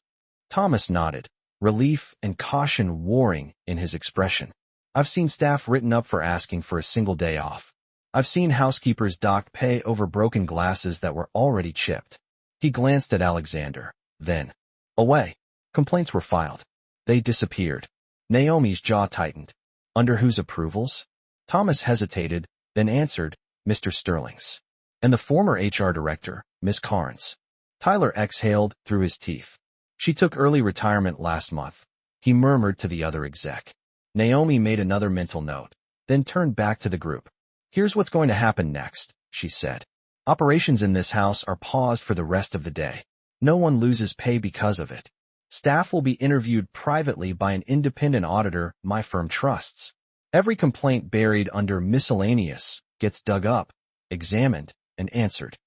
Thomas nodded, relief and caution warring in his expression. I've seen staff written up for asking for a single day off. I've seen housekeepers docked pay over broken glasses that were already chipped. He glanced at Alexander, then away. Complaints were filed. They disappeared. Naomi's jaw tightened. Under whose approvals? Thomas hesitated, then answered, Mr. Sterling's. And the former HR director, Miss Carnes. Tyler exhaled through his teeth. She took early retirement last month. He murmured to the other exec. Naomi made another mental note, then turned back to the group. Here's what's going to happen next, she said. Operations in this house are paused for the rest of the day. No one loses pay because of it. Staff will be interviewed privately by an independent auditor my firm trusts. Every complaint buried under miscellaneous gets dug up, examined, and answered.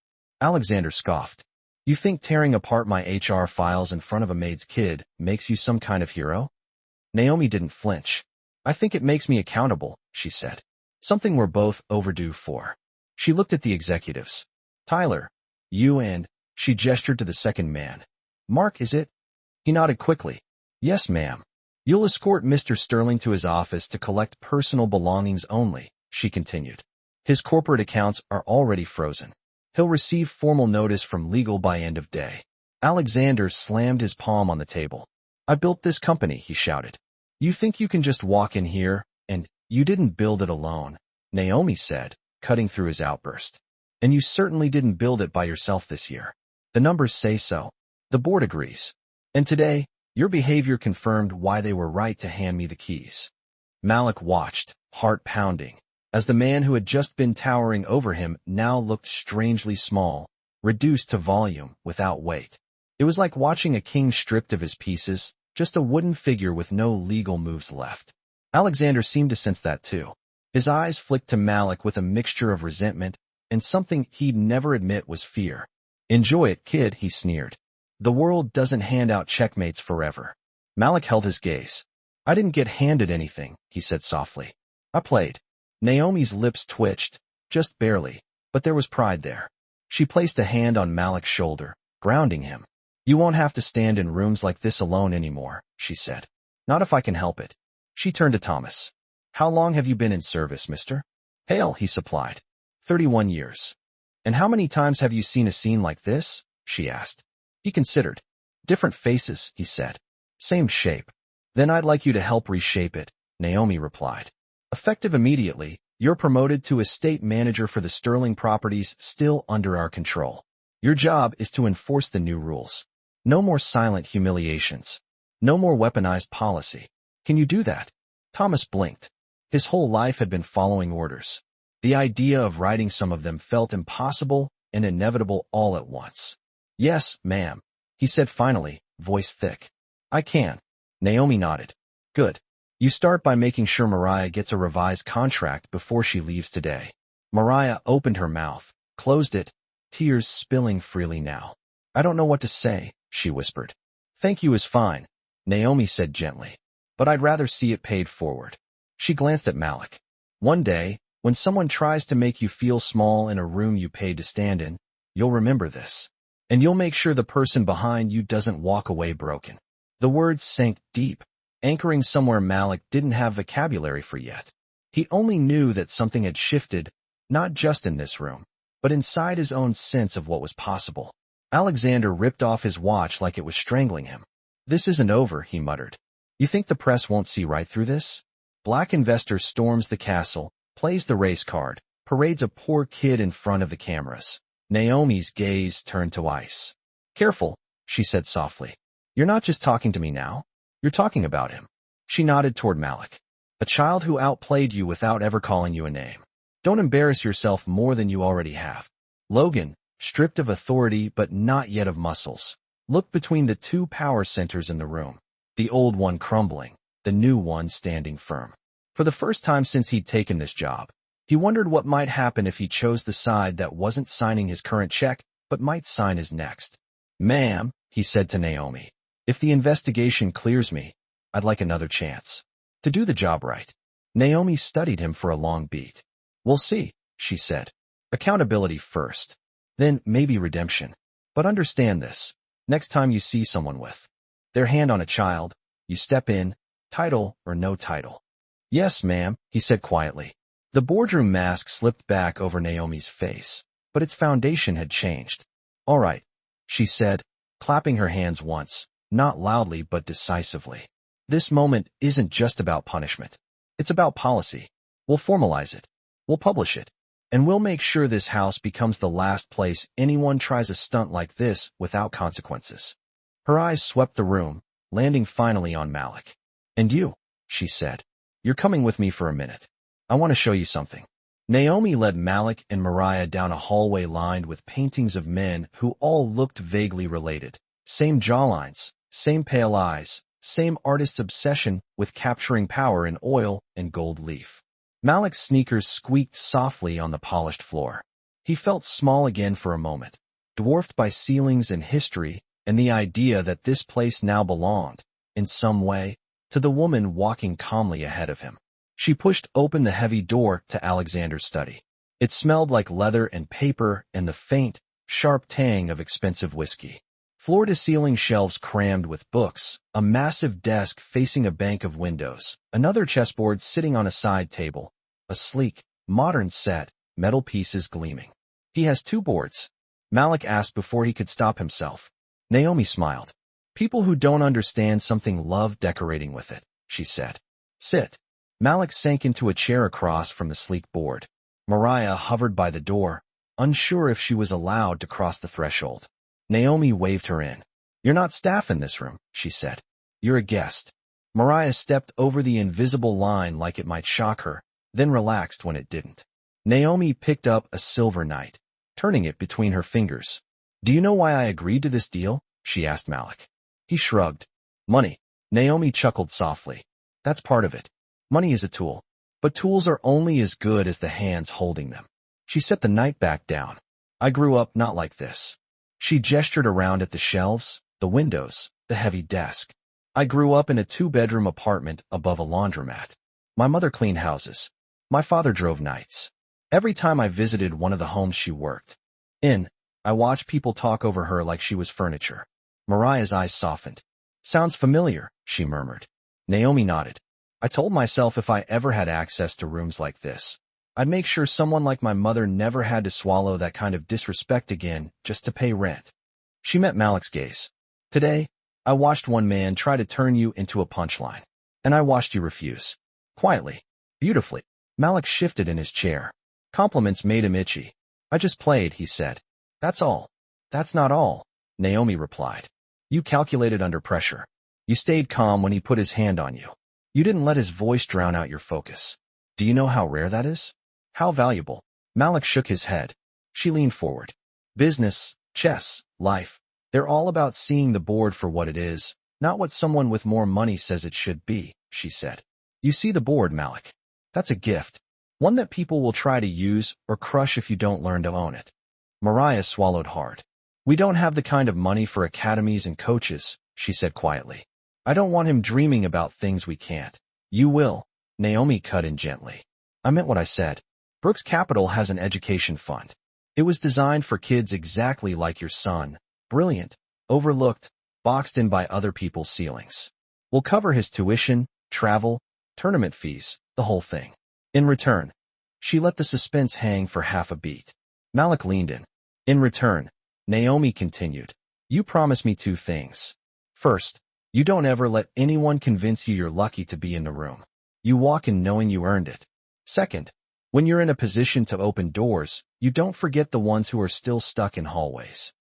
Alexander scoffed. You think tearing apart my HR files in front of a maid's kid makes you some kind of hero? Naomi didn't flinch. I think it makes me accountable, she said. Something we're both overdue for. She looked at the executives. Tyler, you and, she gestured to the second man. Mark, is it? He nodded quickly. Yes, ma'am. You'll escort Mr. Sterling to his office to collect personal belongings only, she continued. His corporate accounts are already frozen. He'll receive formal notice from legal by end of day. Alexander slammed his palm on the table. I built this company, he shouted. You think you can just walk in here, and you didn't build it alone, Naomi said, cutting through his outburst. And you certainly didn't build it by yourself this year. The numbers say so. The board agrees. And today, your behavior confirmed why they were right to hand me the keys. Malik watched, heart pounding, as the man who had just been towering over him now looked strangely small, reduced to volume without weight. It was like watching a king stripped of his pieces, just a wooden figure with no legal moves left. Alexander seemed to sense that too. His eyes flicked to Malik with a mixture of resentment and something he'd never admit was fear. Enjoy it, kid, he sneered. The world doesn't hand out checkmates forever. Malik held his gaze. I didn't get handed anything, he said softly. I played. Naomi's lips twitched, just barely, but there was pride there. She placed a hand on Malik's shoulder, grounding him. You won't have to stand in rooms like this alone anymore, she said. Not if I can help it. She turned to Thomas. How long have you been in service, mister? Hale, he supplied. 31 years. And how many times have you seen a scene like this? She asked. He considered. Different faces, he said. Same shape. Then I'd like you to help reshape it, Naomi replied. Effective immediately, you're promoted to estate manager for the Sterling properties still under our control. Your job is to enforce the new rules. No more silent humiliations. No more weaponized policy. Can you do that? Thomas blinked. His whole life had been following orders. The idea of writing some of them felt impossible and inevitable all at once. Yes, ma'am, he said finally, voice thick. I can. Naomi nodded. Good. You start by making sure Mariah gets a revised contract before she leaves today. Mariah opened her mouth, closed it, tears spilling freely now. I don't know what to say, she whispered. Thank you is fine, Naomi said gently. But I'd rather see it paid forward. She glanced at Malik. One day, when someone tries to make you feel small in a room you paid to stand in, you'll remember this. And you'll make sure the person behind you doesn't walk away broken. The words sank deep, anchoring somewhere Malik didn't have vocabulary for yet. He only knew that something had shifted, not just in this room, but inside his own sense of what was possible. Alexander ripped off his watch like it was strangling him. This isn't over, he muttered. You think the press won't see right through this? Black investor storms the castle, plays the race card, parades a poor kid in front of the cameras. Naomi's gaze turned to ice. Careful, she said softly. You're not just talking to me now. You're talking about him. She nodded toward Malik. A child who outplayed you without ever calling you a name. Don't embarrass yourself more than you already have. Logan, stripped of authority but not yet of muscles, looked between the two power centers in the room, the old one crumbling, the new one standing firm. For the first time since he'd taken this job, he wondered what might happen if he chose the side that wasn't signing his current check but might sign his next. Ma'am, he said to Naomi, if the investigation clears me, I'd like another chance. To do the job right. Naomi studied him for a long beat. We'll see, she said. Accountability first. Then maybe redemption. But understand this. Next time you see someone with their hand on a child, you step in, title or no title. Yes, ma'am, he said quietly. The boardroom mask slipped back over Naomi's face, but its foundation had changed. All right, she said, clapping her hands once, not loudly but decisively. This moment isn't just about punishment. It's about policy. We'll formalize it. We'll publish it. And we'll make sure this house becomes the last place anyone tries a stunt like this without consequences. Her eyes swept the room, landing finally on Malik. And you, she said. You're coming with me for a minute. I want to show you something. Naomi led Malik and Mariah down a hallway lined with paintings of men who all looked vaguely related. Same jawlines, same pale eyes, same artist's obsession with capturing power in oil and gold leaf. Malik's sneakers squeaked softly on the polished floor. He felt small again for a moment, dwarfed by ceilings and history and the idea that this place now belonged, in some way, to the woman walking calmly ahead of him. She pushed open the heavy door to Alexander's study. It smelled like leather and paper and the faint, sharp tang of expensive whiskey. Floor-to-ceiling shelves crammed with books, a massive desk facing a bank of windows, another chessboard sitting on a side table, a sleek, modern set, metal pieces gleaming. He has two boards, Malik asked before he could stop himself. Naomi smiled. People who don't understand something love decorating with it, she said. Sit. Malik sank into a chair across from the sleek board. Mariah hovered by the door, unsure if she was allowed to cross the threshold. Naomi waved her in. You're not staff in this room, she said. You're a guest. Mariah stepped over the invisible line like it might shock her, then relaxed when it didn't. Naomi picked up a silver knight, turning it between her fingers. Do you know why I agreed to this deal? She asked Malik. He shrugged. Money. Naomi chuckled softly. That's part of it. Money is a tool, but tools are only as good as the hands holding them. She set the knight back down. I grew up not like this. She gestured around at the shelves, the windows, the heavy desk. I grew up in a two-bedroom apartment above a laundromat. My mother cleaned houses. My father drove nights. Every time I visited one of the homes she worked in, I watched people talk over her like she was furniture. Mariah's eyes softened. Sounds familiar, she murmured. Naomi nodded. I told myself if I ever had access to rooms like this, I'd make sure someone like my mother never had to swallow that kind of disrespect again just to pay rent. She met Malik's gaze. Today, I watched one man try to turn you into a punchline. And I watched you refuse. Quietly. Beautifully. Malik shifted in his chair. Compliments made him itchy. I just played, he said. That's all. That's not all, Naomi replied. You calculated under pressure. You stayed calm when he put his hand on you. You didn't let his voice drown out your focus. Do you know how rare that is? How valuable? Malik shook his head. She leaned forward. Business, chess, life. They're all about seeing the board for what it is, not what someone with more money says it should be, she said. You see the board, Malik. That's a gift. One that people will try to use or crush if you don't learn to own it. Mariah swallowed hard. We don't have the kind of money for academies and coaches, she said quietly. I don't want him dreaming about things we can't. You will, Naomi cut in gently. I meant what I said. Brooks Capital has an education fund. It was designed for kids exactly like your son. Brilliant, overlooked, boxed in by other people's ceilings. We'll cover his tuition, travel, tournament fees, the whole thing. In return, she let the suspense hang for half a beat. Malik leaned in. In return, Naomi continued, you promise me two things. First, you don't ever let anyone convince you you're lucky to be in the room. You walk in knowing you earned it. Second, when you're in a position to open doors, you don't forget the ones who are still stuck in hallways.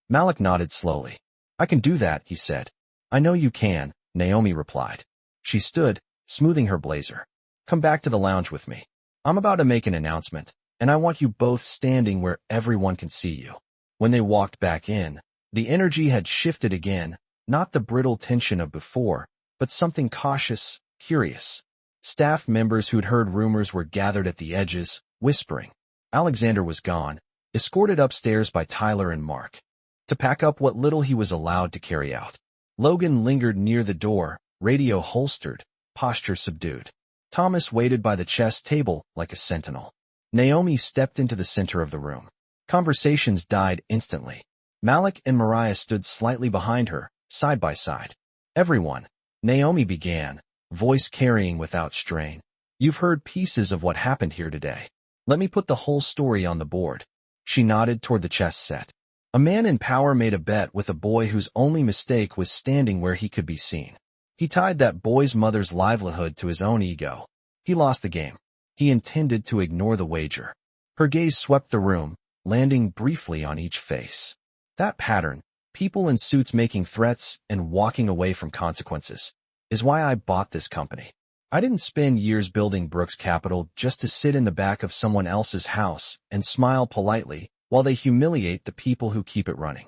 Malik nodded slowly. I can do that, he said. I know you can, Naomi replied. She stood, smoothing her blazer. Come back to the lounge with me. I'm about to make an announcement, and I want you both standing where everyone can see you. When they walked back in, the energy had shifted again, not the brittle tension of before, but something cautious, curious. Staff members who'd heard rumors were gathered at the edges, whispering. Alexander was gone, escorted upstairs by Tyler and Mark, to pack up what little he was allowed to carry out. Logan lingered near the door, radio holstered, posture subdued. Thomas waited by the chess table like a sentinel. Naomi stepped into the center of the room. Conversations died instantly. Malik and Mariah stood slightly behind her, side by side. Everyone, Naomi began, voice carrying without strain. You've heard pieces of what happened here today. Let me put the whole story on the board. She nodded toward the chess set. A man in power made a bet with a boy whose only mistake was standing where he could be seen. He tied that boy's mother's livelihood to his own ego. He lost the game. He intended to ignore the wager. Her gaze swept the room, landing briefly on each face. That pattern, people in suits making threats and walking away from consequences, is why I bought this company. I didn't spend years building Brooks Capital just to sit in the back of someone else's house and smile politely while they humiliate the people who keep it running.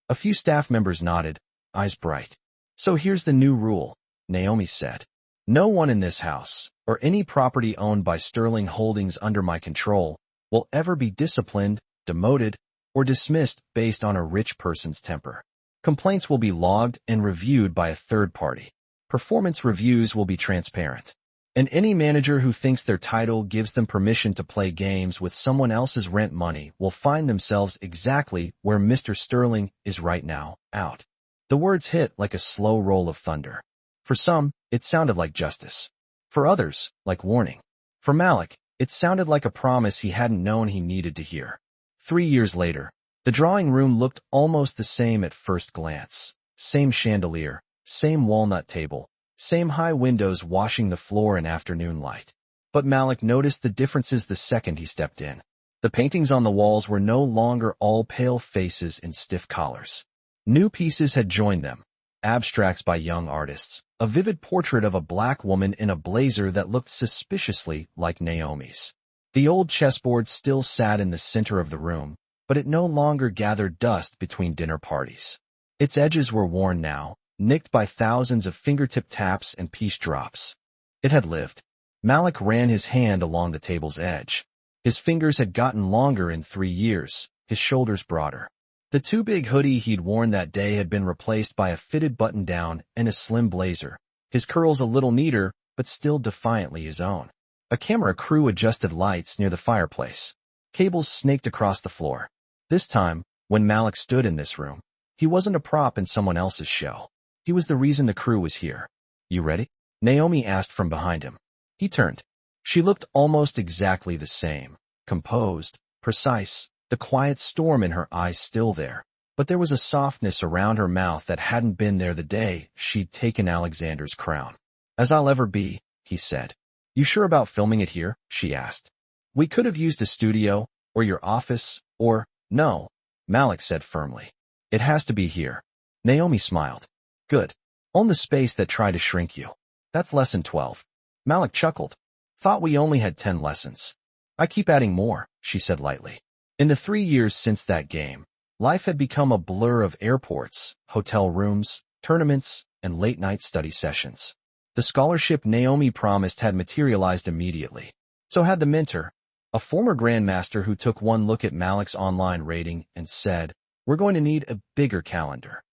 A few staff members nodded, eyes bright. So here's the new rule, Naomi said. No one in this house, or any property owned by Sterling Holdings under my control, will ever be disciplined, demoted, or dismissed based on a rich person's temper. Complaints will be logged and reviewed by a third party. Performance reviews will be transparent. And any manager who thinks their title gives them permission to play games with someone else's rent money will find themselves exactly where Mr. Sterling is right now, out. The words hit like a slow roll of thunder. For some, it sounded like justice. For others, like warning. For Malik, it sounded like a promise he hadn't known he needed to hear. 3 years later, the drawing room looked almost the same at first glance. Same chandelier, same walnut table, same high windows washing the floor in afternoon light. But Malik noticed the differences the second he stepped in. The paintings on the walls were no longer all pale faces and stiff collars. New pieces had joined them. Abstracts by young artists, a vivid portrait of a black woman in a blazer that looked suspiciously like Naomi's. The old chessboard still sat in the center of the room, but it no longer gathered dust between dinner parties. Its edges were worn now, nicked by thousands of fingertip taps and piece drops. It had lived. Malik ran his hand along the table's edge. His fingers had gotten longer in 3 years, his shoulders broader. The too big hoodie he'd worn that day had been replaced by a fitted button-down and a slim blazer, his curls a little neater, but still defiantly his own. A camera crew adjusted lights near the fireplace. Cables snaked across the floor. This time, when Malik stood in this room, he wasn't a prop in someone else's show. He was the reason the crew was here. "You ready?" Naomi asked from behind him. He turned. She looked almost exactly the same. Composed, precise, the quiet storm in her eyes still there. But there was a softness around her mouth that hadn't been there the day she'd taken Alexander's crown. "As I'll ever be," he said. "You sure about filming it here?" she asked. "We could have used a studio, or your office, or—" "No," Malik said firmly. "It has to be here." Naomi smiled. "Good. Own the space that tried to shrink you. That's lesson 12. Malik chuckled. "Thought we only had 10 lessons. I keep adding more," she said lightly. In the 3 years since that game, life had become a blur of airports, hotel rooms, tournaments, and late-night study sessions. The scholarship Naomi promised had materialized immediately. So had the mentor, a former grandmaster who took one look at Malik's online rating and said, "We're going to need a bigger calendar."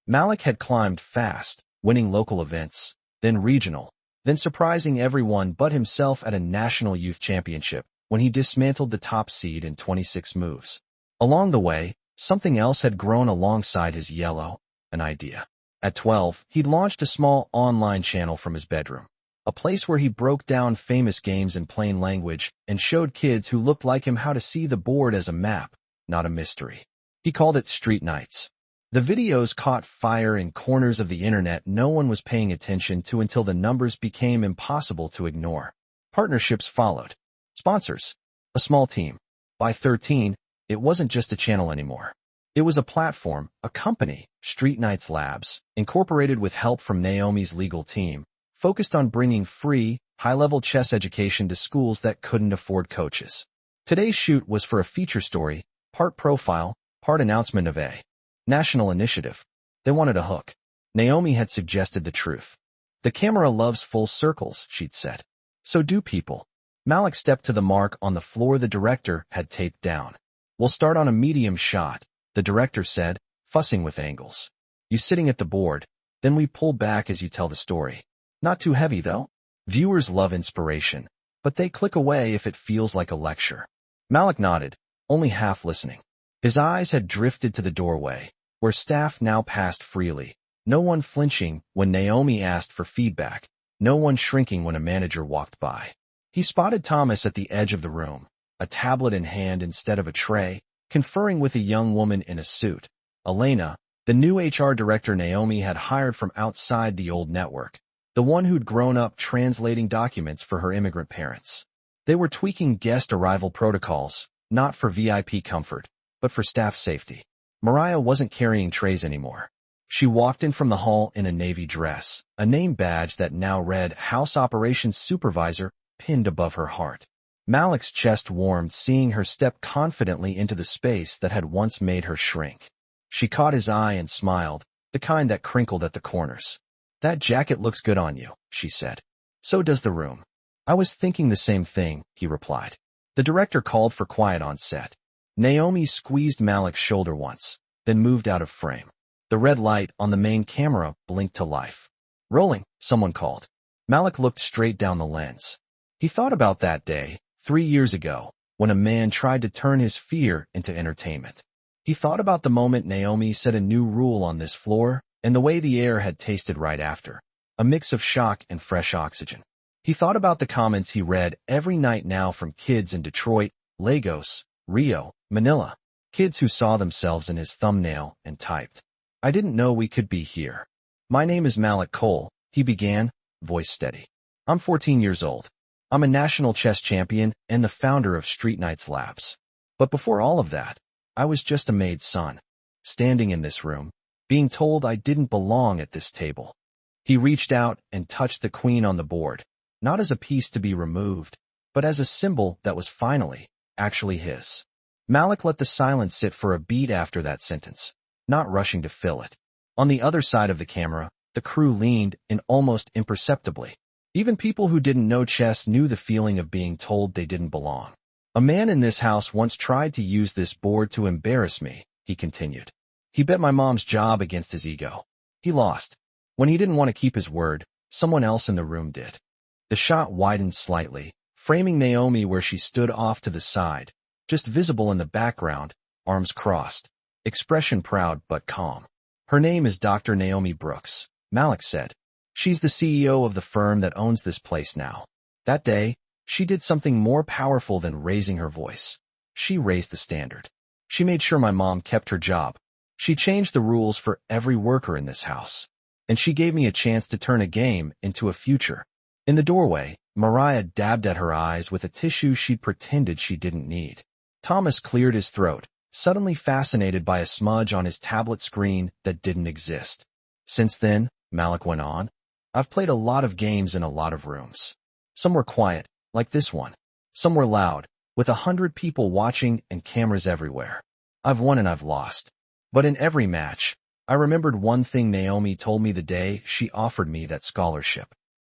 Malik had climbed fast, winning local events, then regional, then surprising everyone but himself at a national youth championship when he dismantled the top seed in 26 moves. Along the way, something else had grown alongside his yellow, an idea. At 12, he'd launched a small online channel from his bedroom, a place where he broke down famous games in plain language and showed kids who looked like him how to see the board as a map, not a mystery. He called it Street Nights. The videos caught fire in corners of the internet no one was paying attention to until the numbers became impossible to ignore. Partnerships followed. Sponsors. A small team. By 13, it wasn't just a channel anymore. It was a platform, a company, Street Nights Labs, incorporated with help from Naomi's legal team, focused on bringing free, high-level chess education to schools that couldn't afford coaches. Today's shoot was for a feature story, part profile, part announcement of a national initiative. They wanted a hook. Naomi had suggested the truth. "The camera loves full circles," she'd said. "So do people." Malik stepped to the mark on the floor the director had taped down. "We'll start on a medium shot," the director said, fussing with angles. "You sitting at the board, then we pull back as you tell the story. Not too heavy, though. Viewers love inspiration, but they click away if it feels like a lecture." Malik nodded, only half listening. His eyes had drifted to the doorway, where staff now passed freely, no one flinching when Naomi asked for feedback, no one shrinking when a manager walked by. He spotted Thomas at the edge of the room, a tablet in hand instead of a tray, conferring with a young woman in a suit, Elena, the new HR director Naomi had hired from outside the old network, the one who'd grown up translating documents for her immigrant parents. They were tweaking guest arrival protocols, not for VIP comfort, but for staff safety. Mariah wasn't carrying trays anymore. She walked in from the hall in a navy dress, a name badge that now read House Operations Supervisor pinned above her heart. Malik's chest warmed seeing her step confidently into the space that had once made her shrink. She caught his eye and smiled, the kind that crinkled at the corners. "That jacket looks good on you," she said. "So does the room." "I was thinking the same thing," he replied. The director called for quiet on set. Naomi squeezed Malik's shoulder once, then moved out of frame. The red light on the main camera blinked to life. "Rolling," someone called. Malik looked straight down the lens. He thought about that day, 3 years ago, when a man tried to turn his fear into entertainment. He thought about the moment Naomi set a new rule on this floor, and the way the air had tasted right after, a mix of shock and fresh oxygen. He thought about the comments he read every night now from kids in Detroit, Lagos, Rio, Manila, kids who saw themselves in his thumbnail and typed, "I didn't know we could be here." "My name is Malik Cole," he began, voice steady. "I'm 14 years old. I'm a national chess champion and the founder of Street Nights Labs. But before all of that, I was just a maid's son, standing in this room, being told I didn't belong at this table." He reached out and touched the queen on the board, not as a piece to be removed, but as a symbol that was finally, actually his. Malik let the silence sit for a beat after that sentence, not rushing to fill it. On the other side of the camera, the crew leaned in almost imperceptibly. Even people who didn't know chess knew the feeling of being told they didn't belong. "A man in this house once tried to use this board to embarrass me," he continued. He bet my mom's job against his ego. He lost. When he didn't want to keep his word, someone else in the room did. The shot widened slightly, framing Naomi where she stood off to the side, just visible in the background, arms crossed, expression proud but calm. Her name is Dr. Naomi Brooks, Malik said. She's the CEO of the firm that owns this place now. That day, she did something more powerful than raising her voice. She raised the standard. She made sure my mom kept her job. She changed the rules for every worker in this house. And she gave me a chance to turn a game into a future. In the doorway, Mariah dabbed at her eyes with a tissue she'd pretended she didn't need. Thomas cleared his throat, suddenly fascinated by a smudge on his tablet screen that didn't exist. Since then, Malik went on, I've played a lot of games in a lot of rooms. Some were quiet, like this one. Some were loud, with 100 people watching and cameras everywhere. I've won and I've lost. But in every match, I remembered one thing Naomi told me the day she offered me that scholarship.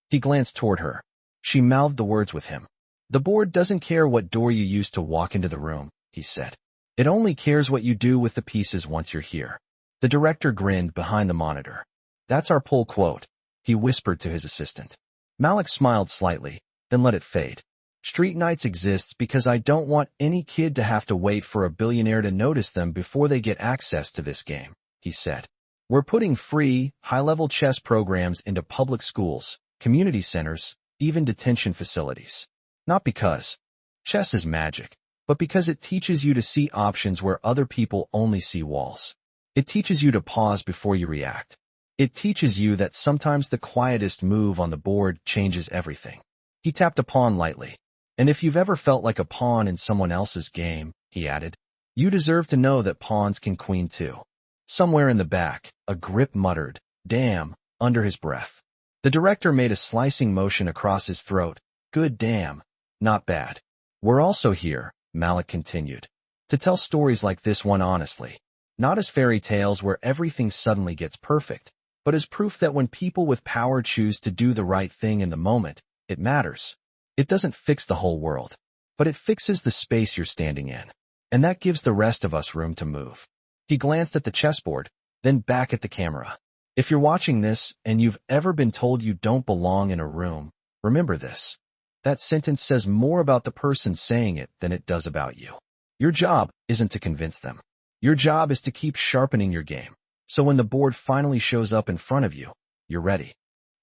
He glanced toward her. She mouthed the words with him. The board doesn't care what door you use to walk into the room, he said. It only cares what you do with the pieces once you're here. The director grinned behind the monitor. That's our pull quote, he whispered to his assistant. Malik smiled slightly, then let it fade. Street nights exists because I don't want any kid to have to wait for a billionaire to notice them before they get access to this game, he said. We're putting free, high-level chess programs into public schools, community centers, even detention facilities. Not because chess is magic, but because it teaches you to see options where other people only see walls. It teaches you to pause before you react. It teaches you that sometimes the quietest move on the board changes everything. He tapped a pawn lightly. And if you've ever felt like a pawn in someone else's game, he added, you deserve to know that pawns can queen too. Somewhere in the back, a grip muttered, damn, under his breath. The director made a slicing motion across his throat. Good damn. Not bad. We're also here, Malik continued, to tell stories like this one honestly. Not as fairy tales where everything suddenly gets perfect, but as proof that when people with power choose to do the right thing in the moment, it matters. It doesn't fix the whole world, but it fixes the space you're standing in. And that gives the rest of us room to move. He glanced at the chessboard, then back at the camera. If you're watching this and you've ever been told you don't belong in a room, remember this. That sentence says more about the person saying it than it does about you. Your job isn't to convince them. Your job is to keep sharpening your game. So when the board finally shows up in front of you, you're ready.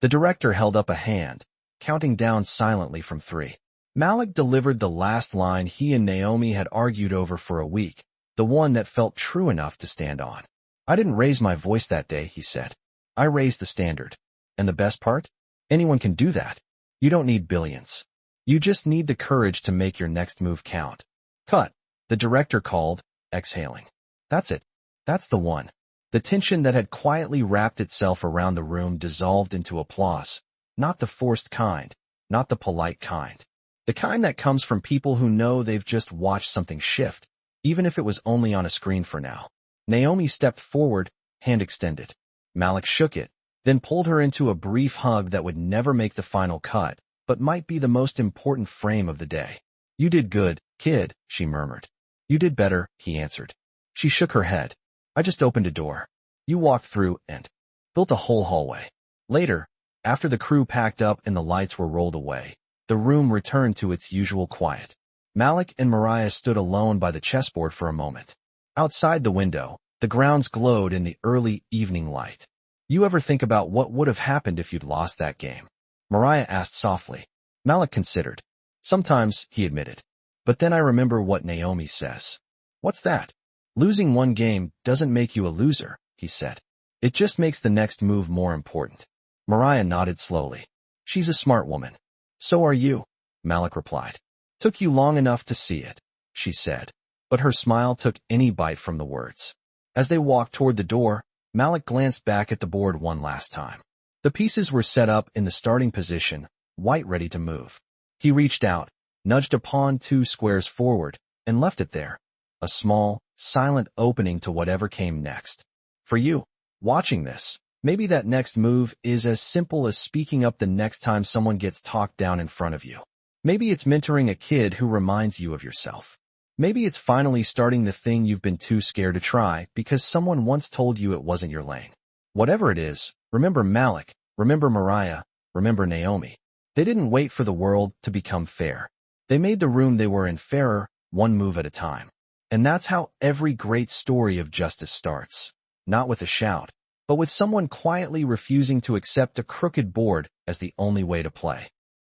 The director held up a hand, counting down silently from 3. Malik delivered the last line he and Naomi had argued over for a week, the one that felt true enough to stand on. I didn't raise my voice that day, he said. I raised the standard. And the best part? Anyone can do that. You don't need billions. You just need the courage to make your next move count. Cut, the director called, exhaling. That's it. That's the one. The tension that had quietly wrapped itself around the room dissolved into applause. Not the forced kind, not the polite kind. The kind that comes from people who know they've just watched something shift, even if it was only on a screen for now. Naomi stepped forward, hand extended. Malik shook it, then pulled her into a brief hug that would never make the final cut, but might be the most important frame of the day. You did good, kid, she murmured. You did better, he answered. She shook her head. I just opened a door. You walked through and built a whole hallway. Later, after the crew packed up and the lights were rolled away, the room returned to its usual quiet. Malik and Mariah stood alone by the chessboard for a moment. Outside the window, the grounds glowed in the early evening light. You ever think about what would have happened if you'd lost that game? Mariah asked softly. Malik considered. Sometimes, he admitted. But then I remember what Naomi says. What's that? Losing one game doesn't make you a loser, he said. It just makes the next move more important. Mariah nodded slowly. She's a smart woman. So are you, Malik replied. Took you long enough to see it, she said, but her smile took any bite from the words. As they walked toward the door, Malik glanced back at the board one last time. The pieces were set up in the starting position, white ready to move. He reached out, nudged a pawn 2 squares forward, and left it there. A small, silent opening to whatever came next. For you, watching this, maybe that next move is as simple as speaking up the next time someone gets talked down in front of you. Maybe it's mentoring a kid who reminds you of yourself. Maybe it's finally starting the thing you've been too scared to try because someone once told you it wasn't your lane. Whatever it is, remember Malik, remember Mariah, remember Naomi. They didn't wait for the world to become fair. They made the room they were in fairer, one move at a time. And that's how every great story of justice starts. Not with a shout, but with someone quietly refusing to accept a crooked board as the only way to play.